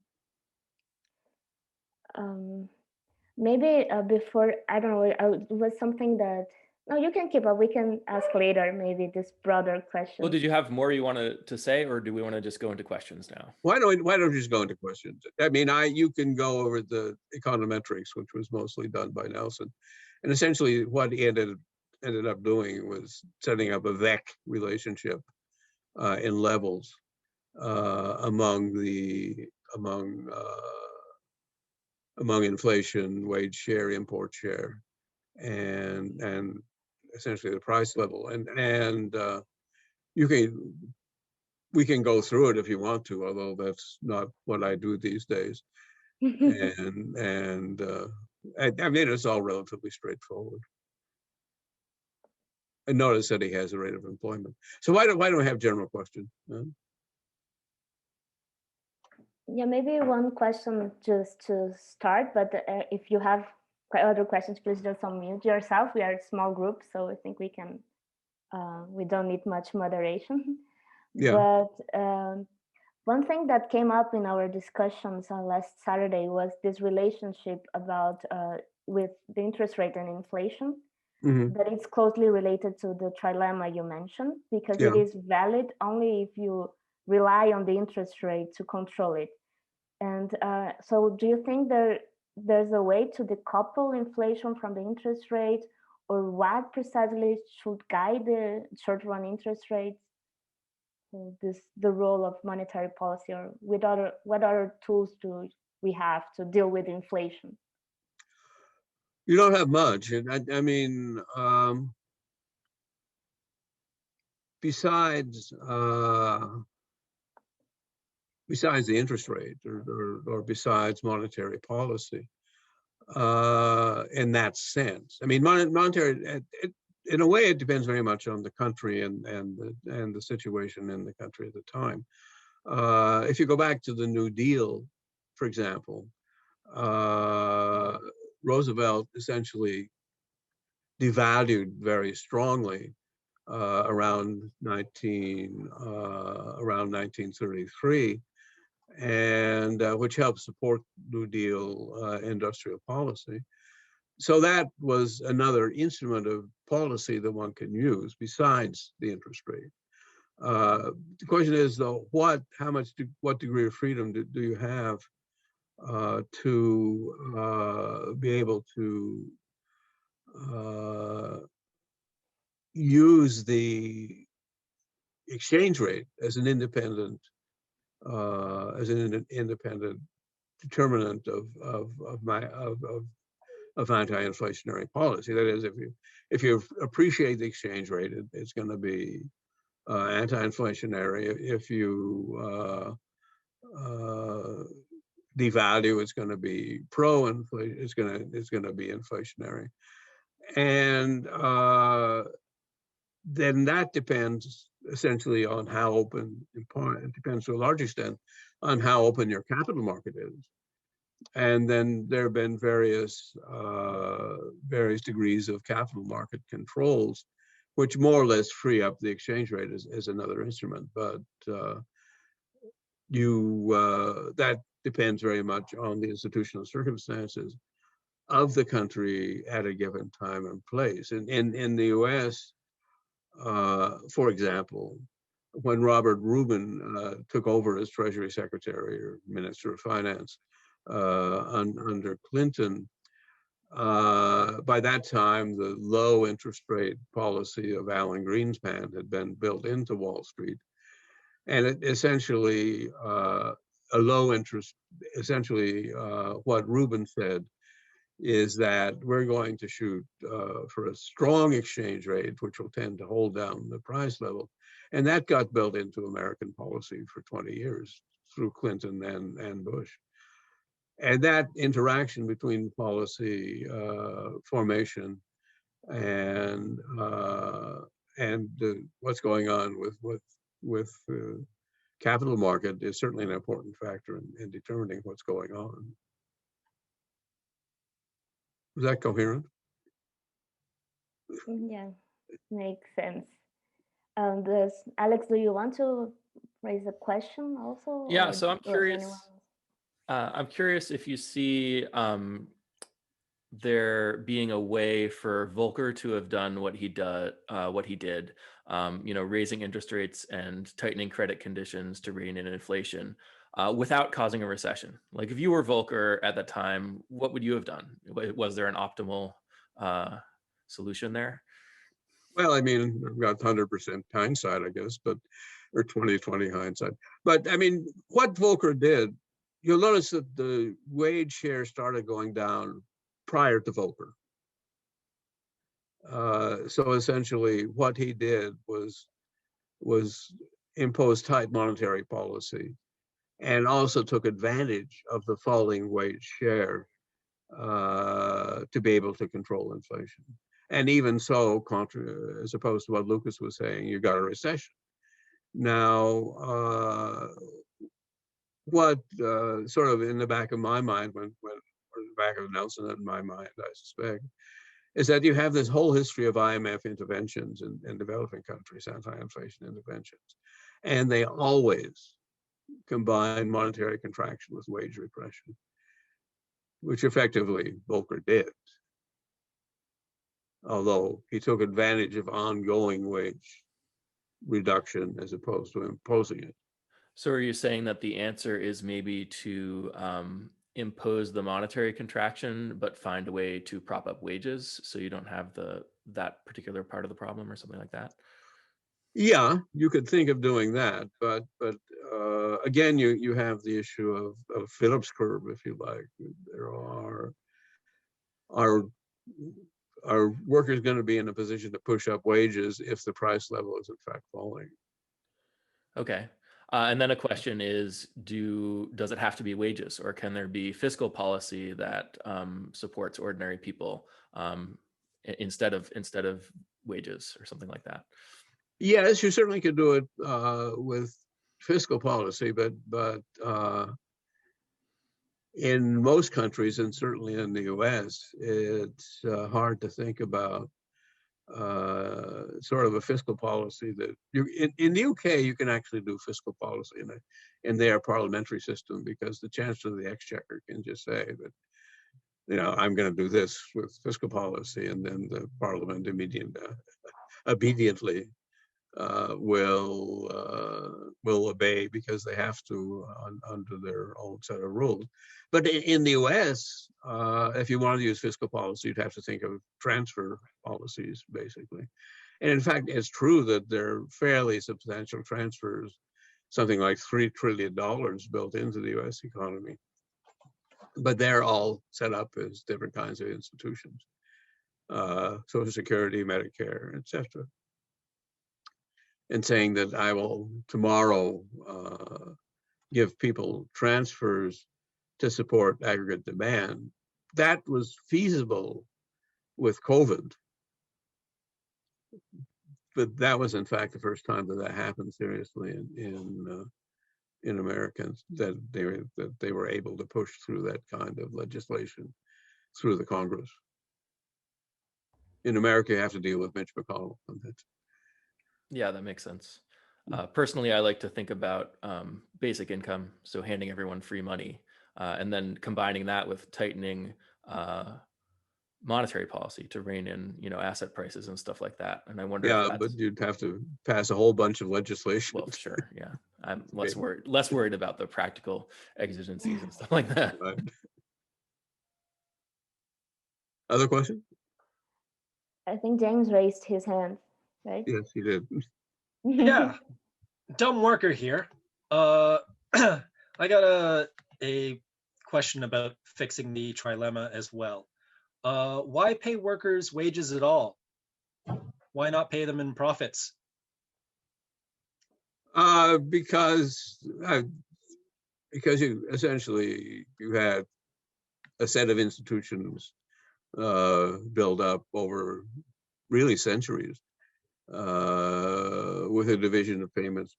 Maybe before, I don't know, it was something that, no, you can keep up. We can ask later, maybe this broader question. Well, did you have more you wanted to say, or do we want to just go into questions now? Why don't you just go into questions? I mean, you can go over the econometrics, which was mostly done by Nelson. And essentially what he ended up doing was setting up a VEC relationship in levels among inflation, wage share, import share, and essentially the price level. And we can go through it if you want to, although that's not what I do these days. and I mean, it's all relatively straightforward. And notice that he has a rate of employment. So why don't we have general questions? Yeah, maybe one question just to start, but if you have other questions, please just unmute yourself. We are a small group, so I think we can, we don't need much moderation. Yeah. But one thing that came up in our discussions on last Saturday was this relationship about with the interest rate and inflation, that it's closely related to the trilemma you mentioned, because it is valid only if you rely on the interest rate to control it. And so do you think there's a way to decouple inflation from the interest rate, or what precisely should guide the short-run interest rates? The role of monetary policy, or what other tools do we have to deal with inflation? You don't have much. I mean, besides the interest rate or besides monetary policy, in that sense. I mean, monetary, in a way, it depends very much on the country and the situation in the country at the time. If you go back to the New Deal, for example, Roosevelt essentially devalued very strongly around 1933, and which helped support New Deal industrial policy. So that was another instrument of policy that one can use besides the interest rate. The question is, though, what degree of freedom do you have to be able to use the exchange rate as an independent determinant of anti-inflationary policy. That is, if you appreciate the exchange rate, it's going to be anti-inflationary. If you devalue, it's going to be pro-inflation. It's going to be inflationary, and then that depends essentially on how open. It depends to a large extent on how open your capital market is. And then there have been various degrees of capital market controls, which more or less free up the exchange rate as another instrument. But that depends very much on the institutional circumstances of the country at a given time and place. In the US, for example, when Robert Rubin took over as Treasury Secretary or Minister of Finance under Clinton, by that time, the low interest rate policy of Alan Greenspan had been built into Wall Street. And it essentially, a low interest, essentially what Rubin said is that we're going to shoot for a strong exchange rate, which will tend to hold down the price level. And that got built into American policy for 20 years through Clinton and Bush. And that interaction between policy formation and what's going on with capital market is certainly an important factor in determining what's going on. Is that coherent? Yeah, makes sense. Alex, do you want to raise a question also? Yeah, so I'm curious. I'm curious if you see there being a way for Volcker to have done what he did, raising interest rates and tightening credit conditions to rein in inflation without causing a recession. Like if you were Volcker at that time, what would you have done? Was there an optimal solution there? Well, I mean, I've got 100% hindsight, I guess, or 20/20 hindsight. But I mean, what Volcker did, you'll notice that the wage share started going down prior to Volcker. So essentially what he did was impose tight monetary policy and also took advantage of the falling wage share to be able to control inflation. And even so, as opposed to what Lucas was saying, you got a recession. Now, what sort of in the back of my mind, or in the back of Nelson in my mind, I suspect, is that you have this whole history of IMF interventions in developing countries, anti-inflation interventions, and they always combine monetary contraction with wage repression, which effectively Volcker did, although he took advantage of ongoing wage reduction as opposed to imposing it. So are you saying that the answer is maybe to impose the monetary contraction, but find a way to prop up wages so you don't have that particular part of the problem or something like that? Yeah, you could think of doing that, but again, you have the issue of Phillips Curve, if you like. There are are workers going to be in a position to push up wages if the price level is in fact falling? Okay. And then a question is, does it have to be wages, or can there be fiscal policy that supports ordinary people instead of wages or something like that? Yes, you certainly could do it with fiscal policy, but in most countries, and certainly in the US, it's hard to think about sort of a fiscal policy that in the UK, you can actually do fiscal policy in their parliamentary system, because the Chancellor of the Exchequer can just say that, you know, I'm going to do this with fiscal policy, and then the Parliament obediently will obey, because they have to under their own set of rules. But in the US, if you want to use fiscal policy, you'd have to think of transfer policies, basically. And in fact, it's true that there are fairly substantial transfers, something like $3 trillion built into the US economy. But they're all set up as different kinds of institutions, Social Security, Medicare, etc. And saying that I will tomorrow give people transfers to support aggregate demand, that was feasible with COVID. But that was in fact the first time that happened seriously in Americans, that they were able to push through that kind of legislation through the Congress. In America, you have to deal with Mitch McConnell on that. Yeah, that makes sense. Personally, I like to think about basic income, so handing everyone free money, and then combining that with tightening monetary policy to rein in, asset prices and stuff like that. And I wonder. Yeah, but you'd have to pass a whole bunch of legislation. Well, sure, yeah. I'm less worried about the practical exigencies and stuff like that. Right. Other questions? I think James raised his hand, right? Yes, he did. Yeah, dumb worker here. I got a question about fixing the trilemma as well. Why pay workers wages at all? Why not pay them in profits? Because you essentially had a set of institutions build up over really centuries, with a division of payments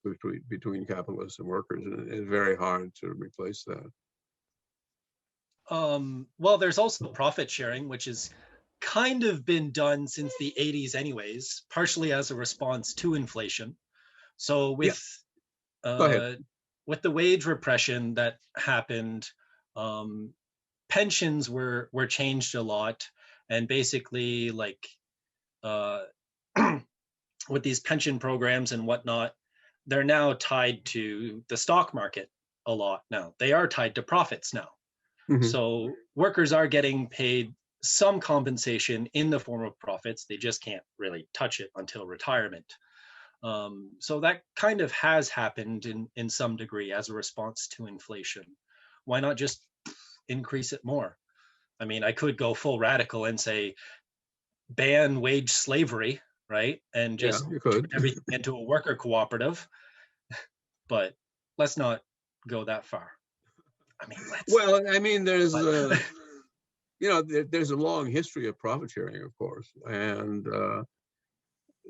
between capitalists and workers, and it's very hard to replace that. Well, there's also profit sharing, which has kind of been done since the 80s anyways, partially as a response to inflation. So with the wage repression that happened, pensions were changed a lot, and basically like with these pension programs and whatnot, they're now tied to the stock market a lot now. They are tied to profits now. Mm-hmm. So workers are getting paid some compensation in the form of profits. They just can't really touch it until retirement. So that kind of has happened in some degree as a response to inflation. Why not just increase it more? I mean, I could go full radical and say ban wage slavery, right? And just turn everything into a worker cooperative. But let's not go that far. I mean, there's there's a long history of profit sharing, of course, and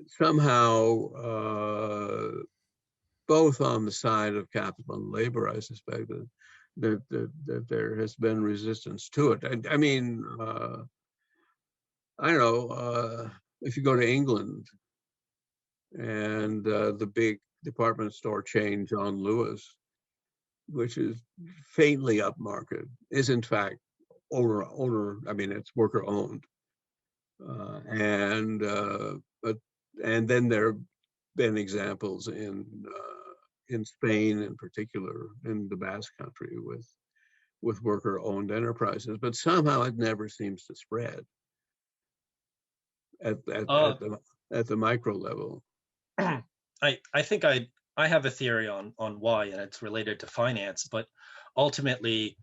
somehow both on the side of capital and labor, I suspect that there has been resistance to it. I mean, I don't know, if you go to England and the big department store chain John Lewis, which is faintly upmarket, is in fact owner. I mean, it's worker owned, and then there have been examples in Spain, in particular, in the Basque Country, with worker owned enterprises, but somehow it never seems to spread at the micro level. I think I have a theory on why, and it's related to finance, but ultimately,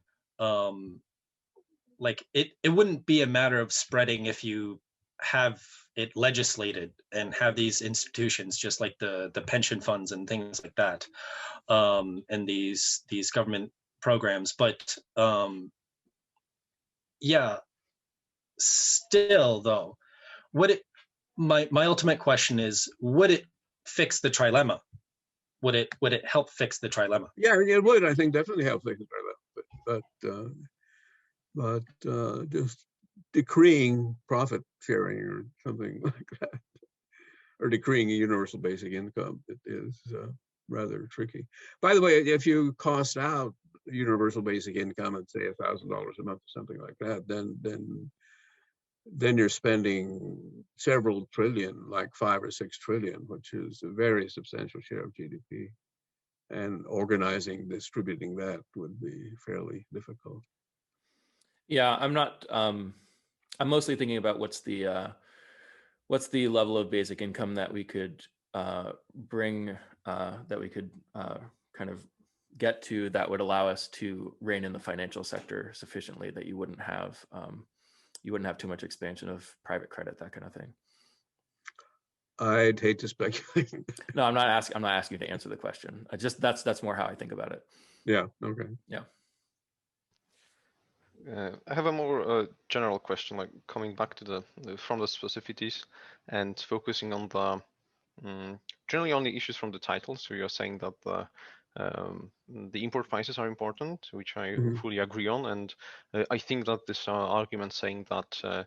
like it wouldn't be a matter of spreading if you have it legislated and have these institutions, just like the pension funds and things like that, and these government programs. But yeah, still though, would it? My ultimate question is, would it fix the trilemma? Would it help fix the trilemma? Yeah, it would. I think definitely help fix the trilemma. But just decreeing profit sharing or something like that, or decreeing a universal basic income, it is rather tricky. By the way, if you cost out universal basic income at say $1,000 a month or something like that, then you're spending several trillion, like 5 or 6 trillion, which is a very substantial share of GDP. And organizing, distributing that would be fairly difficult. Yeah, I'm not. I'm mostly thinking about what's the level of basic income that we could bring, that we could kind of get to, that would allow us to rein in the financial sector sufficiently that you wouldn't have too much expansion of private credit, that kind of thing. I'd hate to speculate. No, I'm not asking you to answer the question. That's more how I think about it. Yeah. Okay. Yeah. I have a more general question, like coming back to from the specificities and focusing on generally on the issues from the title. So you're saying that the import prices are important, which I fully agree on, and I think that this argument saying that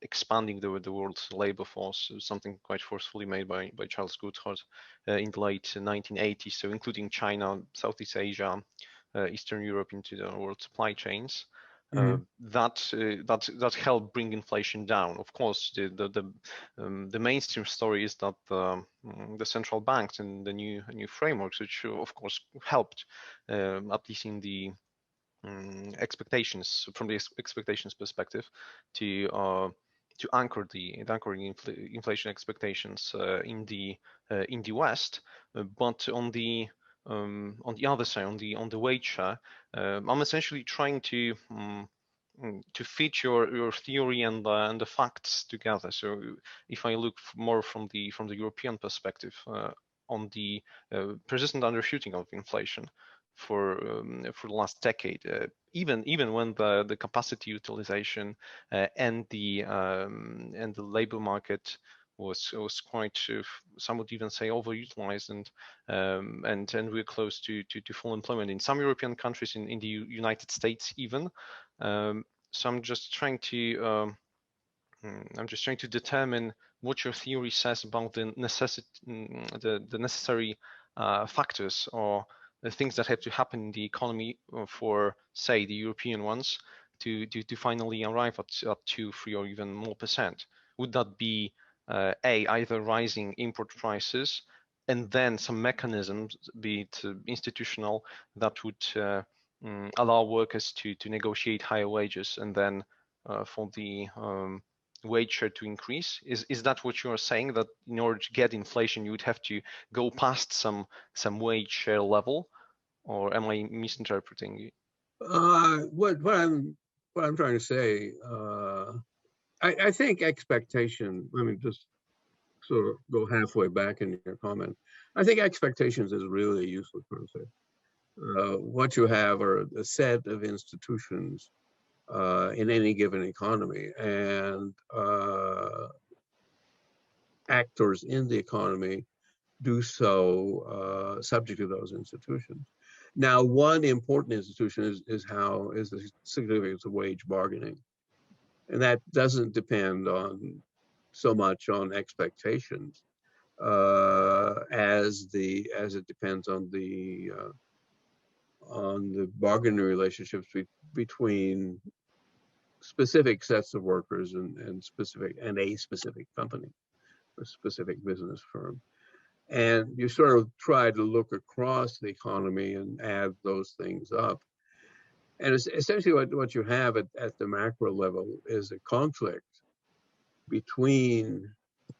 expanding the world's labor force is something quite forcefully made by Charles Goodhart in the late 1980s, so including China, Southeast Asia, Eastern Europe into the world supply chains. That helped bring inflation down. Of course, the mainstream story is that the central banks and the new frameworks, which of course helped, at least in the expectations, from the expectations perspective, to anchor the inflation expectations in the West, but on the other side, on the wage share, I'm essentially trying to fit your theory and the facts together. So if I look more from the European perspective on the persistent undershooting of inflation for the last decade, even when the capacity utilization and the labor market was quite, some would even say, overutilized, and we're close to full employment in some European countries, in the United States even. So I'm just trying to determine what your theory says about the necessary factors or the things that have to happen in the economy for, say, the European ones to finally arrive at 2, 3, or even more percent. Would that be either rising import prices and then some mechanisms, be it institutional, that would allow workers to negotiate higher wages, and then for the wage share to increase? Is that what you are saying, that in order to get inflation you would have to go past some wage share level, or am I misinterpreting you? What I'm trying to say, I think expectation, let me just sort of go halfway back in your comment. I think expectations is really a useless concept. What you have are a set of institutions in any given economy, and actors in the economy do so subject to those institutions. Now, one important institution is the significance of wage bargaining, and that doesn't depend on so much on expectations as it depends on the bargaining relationships between specific sets of workers and a specific company, a specific business firm. And you sort of try to look across the economy and add those things up. And it's essentially what you have at the macro level is a conflict between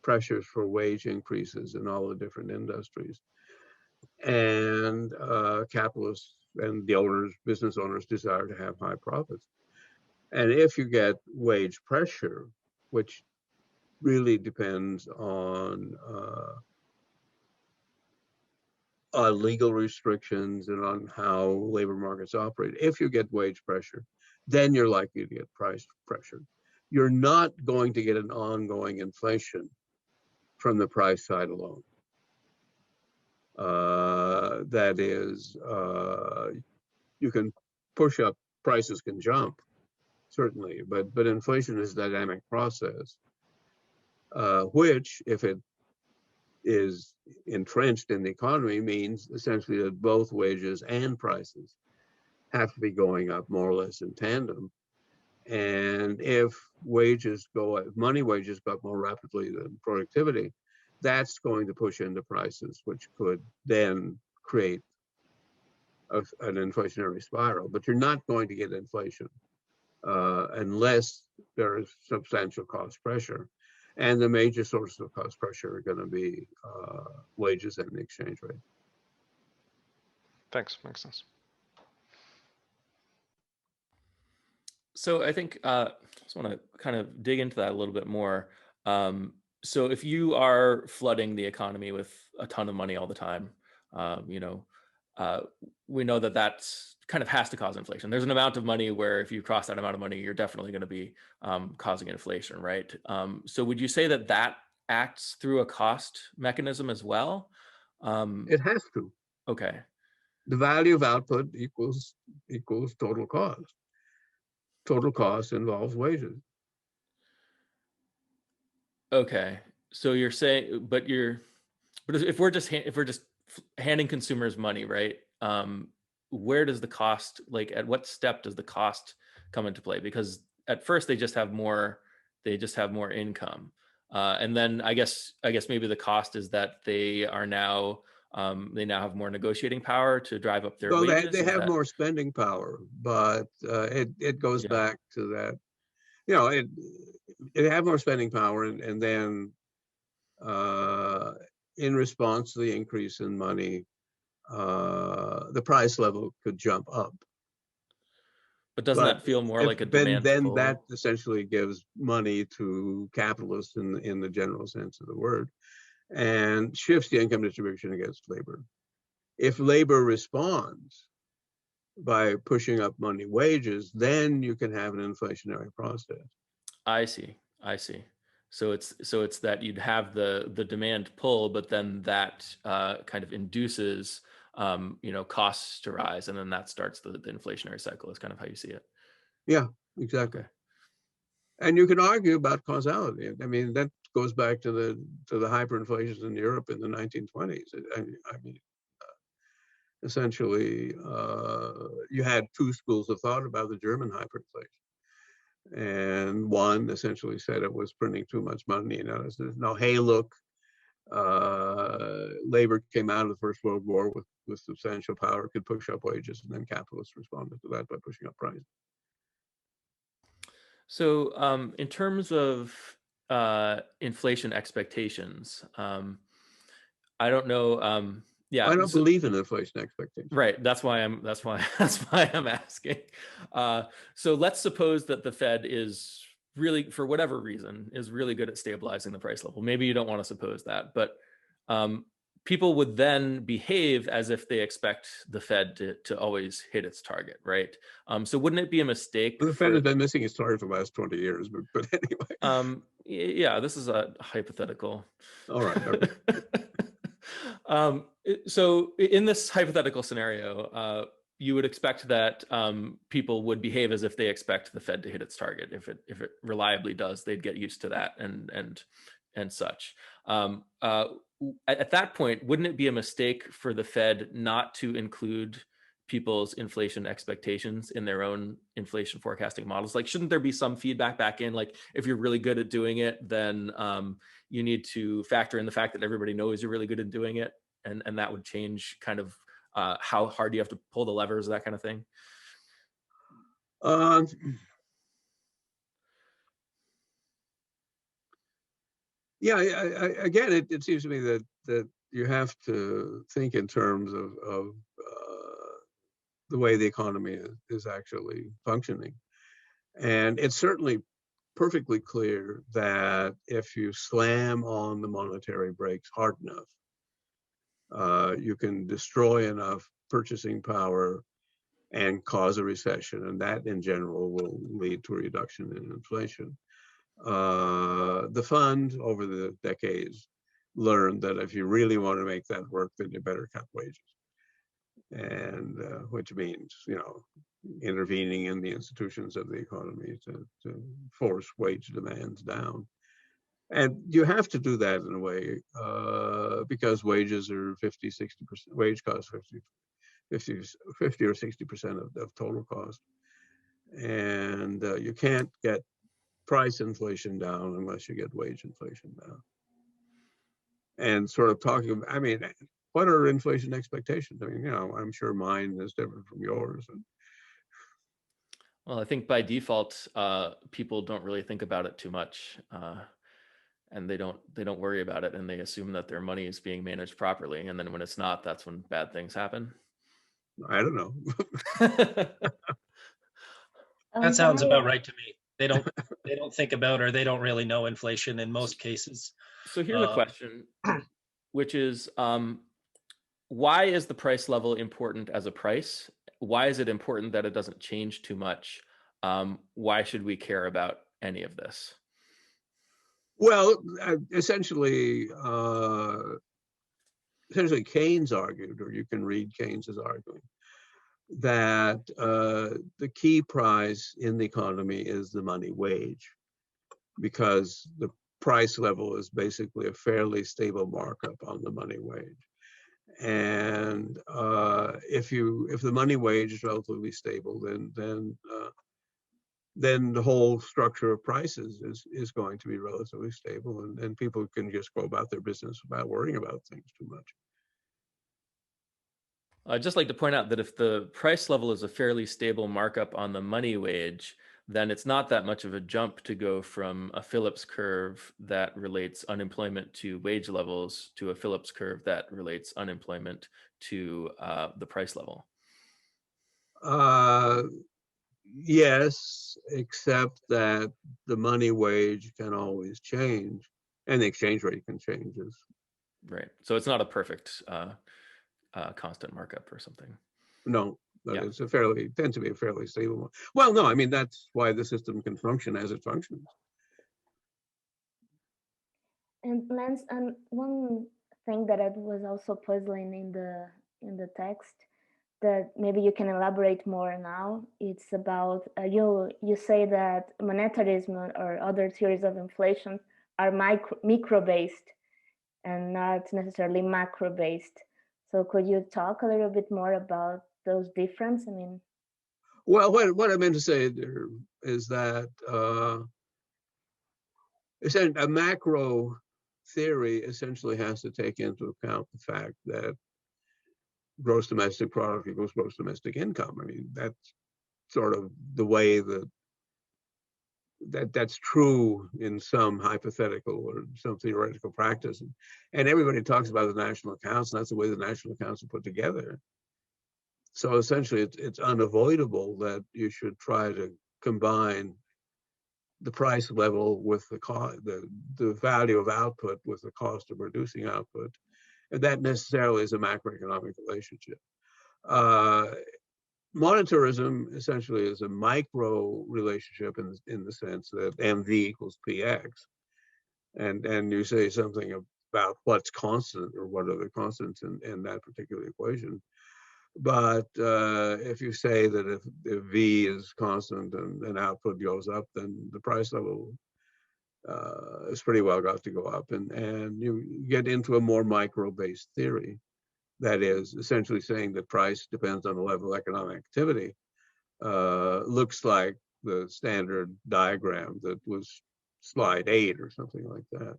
pressures for wage increases in all the different industries and capitalists and the business owners' desire to have high profits. And if you get wage pressure, which really depends on legal restrictions and on how labor markets operate. If you get wage pressure, then you're likely to get price pressure. You're not going to get an ongoing inflation from the price side alone. That is, you can push up, prices can jump, certainly, but inflation is a dynamic process, which, if it is entrenched in the economy, means essentially that both wages and prices have to be going up more or less in tandem. And if wages go up, money wages go up more rapidly than productivity, that's going to push into prices, which could then create an inflationary spiral. But you're not going to get inflation unless there is substantial cost pressure. And the major sources of cost pressure are going to be wages and the exchange rate. Thanks, makes sense. So I think I just want to kind of dig into that a little bit more. So if you are flooding the economy with a ton of money all the time, we know that that's kind of has to cause inflation. There's an amount of money where if you cross that amount of money, you're definitely going to be causing inflation, right? So would you say that that acts through a cost mechanism as well? It has to. Okay. The value of output equals total cost. Total cost involves wages. Okay. So you're saying, but if we're just handing consumers money, right? Where does the cost, like at what step does the cost come into play? Because at first they just have more income. And then I guess maybe the cost is that they now have more negotiating power to drive up their wages. They have more spending power, but it goes back to that. It have more spending power, and then in response to the increase in money, the price level could jump up. But doesn't that feel more like a demand pull? That essentially gives money to capitalists in the general sense of the word, and shifts the income distribution against labor. If labor responds by pushing up money wages, then you can have an inflationary process. I see. So it's that you'd have the demand pull, but then that kind of induces costs to rise, and then that starts the inflationary cycle. Is kind of how you see it. Yeah, exactly. Okay. And you can argue about causality. I mean, that goes back to the hyperinflations in Europe in the 1920s. I mean, essentially, you had two schools of thought about the German hyperinflation. And one essentially said it was printing too much money. No, hey, look, labor came out of the First World War with substantial power, could push up wages, and then capitalists responded to that by pushing up prices. So in terms of inflation expectations, I don't know. Yeah, I don't believe in inflation expectations. Right. That's why I'm asking. So let's suppose that the Fed is really, for whatever reason, is really good at stabilizing the price level. Maybe you don't want to suppose that, but people would then behave as if they expect the Fed to always hit its target, right? So wouldn't it be a mistake? Well, the Fed has been missing its target for the last 20 years, but anyway. Yeah, this is a hypothetical. All right. So in this hypothetical scenario, you would expect that people would behave as if they expect the Fed to hit its target. If it reliably does, they'd get used to that and such. At that point, wouldn't it be a mistake for the Fed not to include people's inflation expectations in their own inflation forecasting models? Like, shouldn't there be some feedback back in? Like, if you're really good at doing it, then you need to factor in the fact that everybody knows you're really good at doing it, and that would change kind of how hard you have to pull the levers, that kind of thing. Yeah, again, it seems to me that you have to think in terms of the way the economy is actually functioning. And it's certainly perfectly clear that if you slam on the monetary brakes hard enough, you can destroy enough purchasing power and cause a recession, and that in general will lead to a reduction in inflation. The fund over the decades learned that if you really want to make that work, then you better cut wages, and which means, you know, intervening in the institutions of the economy to force wage demands down. And you have to do that in a way because wages are 50, 60%, wage costs 50 or 60% of total cost. And you can't get price inflation down unless you get wage inflation down. And sort of talking about, I mean, what are inflation expectations? I mean, you know, I'm sure mine is different from yours. Well, I think by default, people don't really think about it too much, and they don't worry about it, and they assume that their money is being managed properly. And then when it's not, that's when bad things happen. I don't know. That sounds about right to me. They don't think about, or they don't really know inflation in most cases. So here's a question, which is, why is the price level important as a price? Why is it important that it doesn't change too much? Why should we care about any of this? Well, essentially Keynes argued, or you can read Keynes as arguing, that the key price in the economy is the money wage, because the price level is basically a fairly stable markup on the money wage. And if the money wage is relatively stable, then the whole structure of prices is going to be relatively stable, and people can just go about their business without worrying about things too much. I'd just like to point out that if the price level is a fairly stable markup on the money wage, then it's not that much of a jump to go from a Phillips curve that relates unemployment to wage levels to a Phillips curve that relates unemployment to the price level. Yes, except that the money wage can always change, and the exchange rate can change. Right. So it's not a perfect constant markup or something. No, but Yeah. it's tends to be a fairly stable one. Well, no, I mean, that's why the system can function as it functions. And Lance, one thing that I was also puzzling in the text that maybe you can elaborate more now, it's about you say that monetarism or other theories of inflation are micro based and not necessarily macro based. So could you talk a little bit more about those differences? I mean, well, what I meant to say there is that a macro theory essentially has to take into account the fact that gross domestic product equals gross domestic income. I mean, that's sort of the way that's true in some hypothetical or some theoretical practice. And everybody talks about the national accounts, and that's the way the national accounts are put together. So essentially, it's unavoidable that you should try to combine the price level with the value of output with the cost of reducing output. And that necessarily is a macroeconomic relationship. Monetarism essentially is a micro relationship in the sense that MV equals PX. And you say something about what's constant or what are the constants in that particular equation. But if you say that if V is constant and output goes up, then the price level is pretty well got to go up. And you get into a more micro-based theory that is essentially saying that price depends on the level of economic activity. Looks like the standard diagram that was slide 8 or something like that.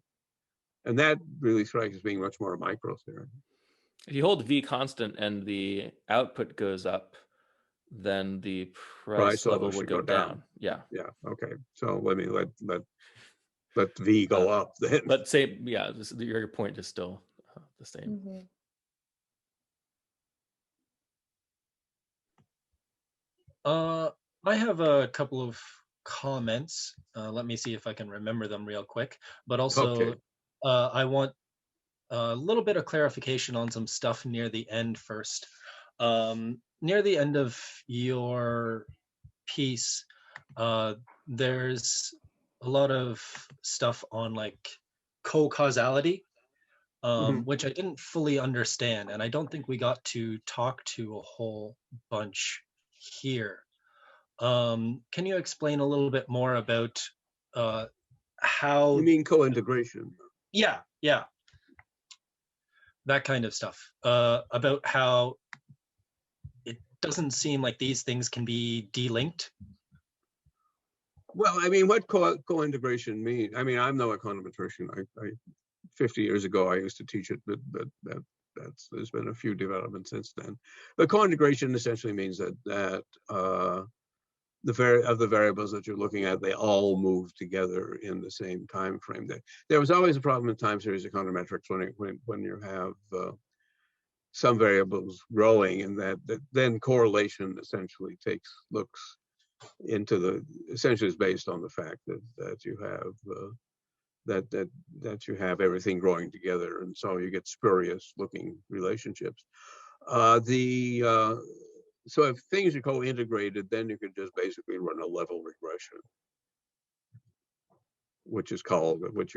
And that really strikes as being much more a micro theory. If you hold V constant and the output goes up, then the price level would go down. Yeah. Yeah. Okay. So let V go up then. But say, yeah, your point is still the same. mm-hmm. I have a couple of comments. Let me see if I can remember them real quick. But also, Okay. I want a little bit of clarification on some stuff near the end first. Near the end of your piece, there's a lot of stuff on like co-causality, which I didn't fully understand, and I don't think we got to talk to a whole bunch here. Can you explain a little bit more about how? You mean co-integration? Yeah, that kind of stuff. About how it doesn't seem like these things can be delinked. Well, I mean, what co-integration means? I mean, I'm no econometrician. I 50 years ago, I used to teach it, but there's been a few developments since then. But co-integration essentially means that the variables that you're looking at, they all move together in the same time frame. There was always a problem in time series econometrics when you have some variables growing, and that then correlation essentially looks into essentially is based on the fact that you have that you have everything growing together, and so you get spurious looking relationships. So if things are co-integrated, then you can just basically run a level regression, which you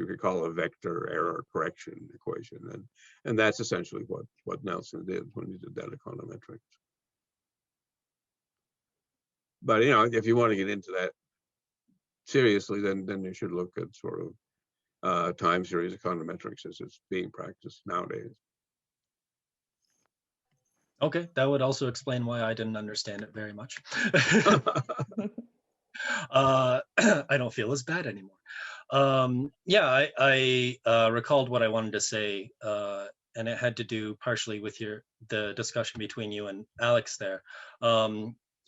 could call a vector error correction equation, and that's essentially what Nelson did when he did that econometrics. But if you want to get into that seriously, then you should look at sort of time series econometrics as it's being practiced nowadays. Okay, that would also explain why I didn't understand it very much. I don't feel as bad anymore. Yeah, I recalled what I wanted to say, and it had to do partially with the discussion between you and Alex there.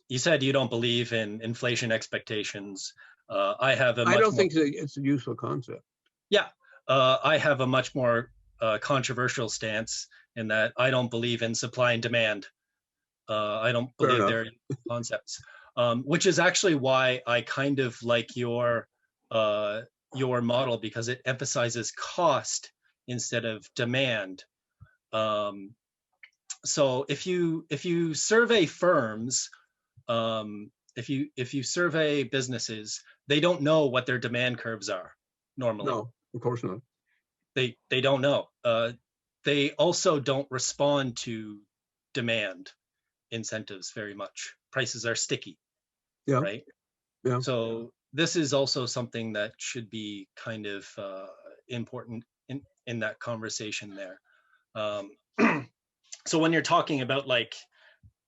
You said you don't believe in inflation expectations. I don't think it's a useful concept. Yeah, I have a much more controversial stance in that I don't believe in supply and demand. I don't believe they're concepts, which is actually why I kind of like your model, because it emphasizes cost instead of demand. So if you survey firms, if you survey businesses, they don't know what their demand curves are normally. No, of course not. They don't know. They also don't respond to demand incentives very much. Prices are sticky. Yeah. Right. Yeah. So this is also something that should be kind of important in that conversation there. So when you're talking about like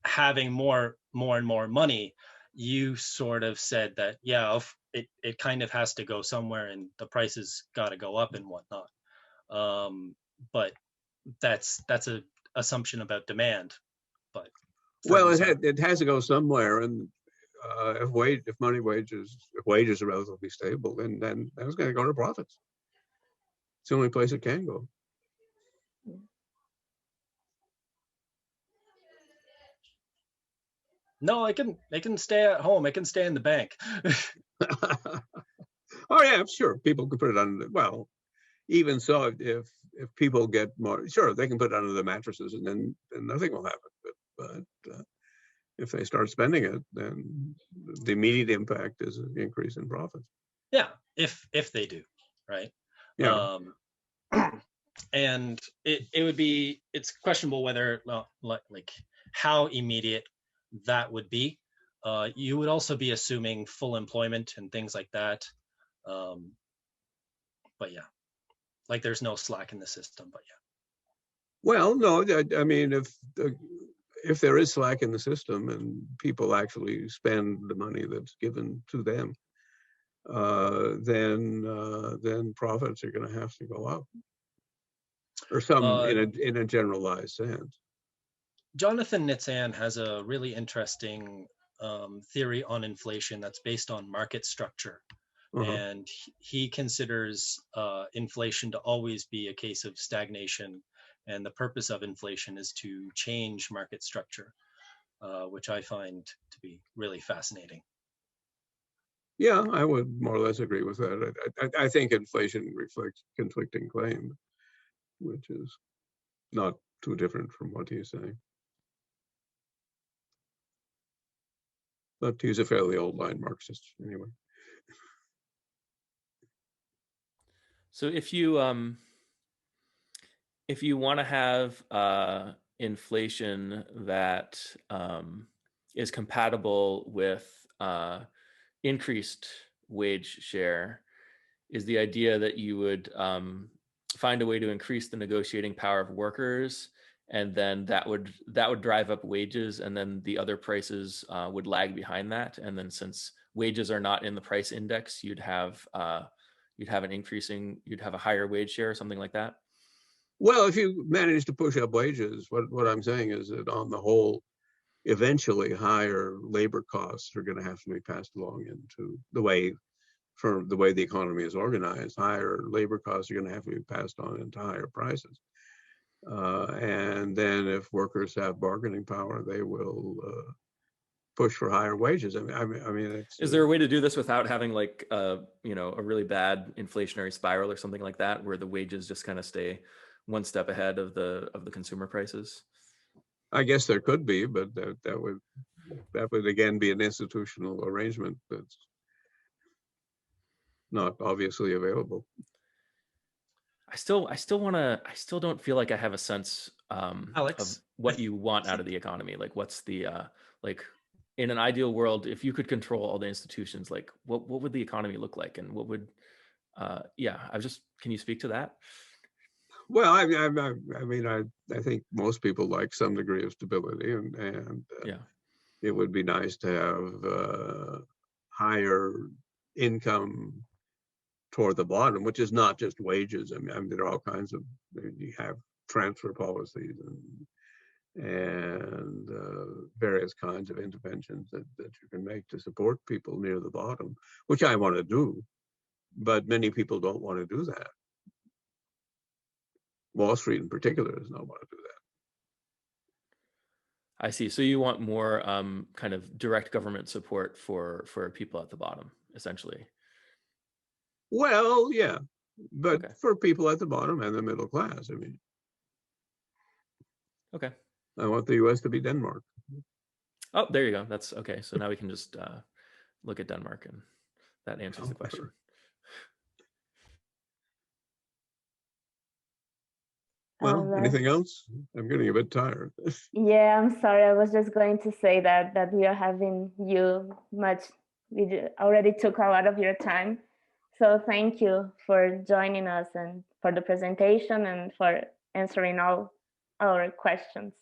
having more and more money, you sort of said that, yeah, it kind of has to go somewhere and the prices got to go up and whatnot. But that's a assumption about demand. But well, it has to go somewhere, and if wages are relatively stable, then that's going to go to profits. It's the only place it can go. No, I can stay at home. I can stay in the bank. Oh yeah, sure. People can put it on. Well, even so, if people get more, sure, they can put it under the mattresses, and then nothing will happen. But if they start spending it, then the immediate impact is an increase in profits. Yeah, if they do, right? Yeah. And it's questionable whether like how immediate that would be. You would also be assuming full employment and things like that. But yeah, like there's no slack in the system. But yeah. Well, no, I mean, if there is slack in the system and people actually spend the money that's given to them, then profits are going to have to go up, or in a generalized sense. Jonathan Nitzan has a really interesting theory on inflation that's based on market structure. And he considers inflation to always be a case of stagnation, and the purpose of inflation is to change market structure, which I find to be really fascinating. Yeah, I would more or less agree with that. I think inflation reflects conflicting claim, which is not too different from what he's saying. But he's a fairly old line Marxist anyway. So if you want to have inflation that is compatible with increased wage share, is the idea that you would find a way to increase the negotiating power of workers, and then that would drive up wages, and then the other prices would lag behind that, and then since wages are not in the price index, you'd have a higher wage share or something like that? Well, if you manage to push up wages, what I'm saying is that on the whole, eventually higher labor costs are going to have to be passed along into the way the economy is organized. Higher labor costs are going to have to be passed on into higher prices. And then if workers have bargaining power, they will push for higher wages. I mean, is there a way to do this without having like a really bad inflationary spiral or something like that, where the wages just kind of stay one step ahead of the consumer prices? I guess there could be, but that would again be an institutional arrangement that's not obviously available. I still don't feel like I have a sense Alex, of what you want out of the economy. Like, what's the like in an ideal world, if you could control all the institutions, like what would the economy look like, and what would can you speak to that? Well, I mean, I think most people like some degree of stability, and Yeah. It would be nice to have higher income toward the bottom, which is not just wages. I mean, there are all kinds of, you have transfer policies and various kinds of interventions that you can make to support people near the bottom, which I want to do, but many people don't want to do that. Wall Street in particular does not want to do that. I see. So you want more kind of direct government support for people at the bottom, essentially. Well, yeah, but okay. For people at the bottom and the middle class, I mean. Okay. I want the U.S. to be Denmark. Oh, there you go. That's okay. So now we can just look at Denmark, and that answers the question. Well, anything else? I'm getting a bit tired. Yeah, I'm sorry. I was just going to say that we are having you much. We already took a lot of your time. So thank you for joining us and for the presentation and for answering all our questions.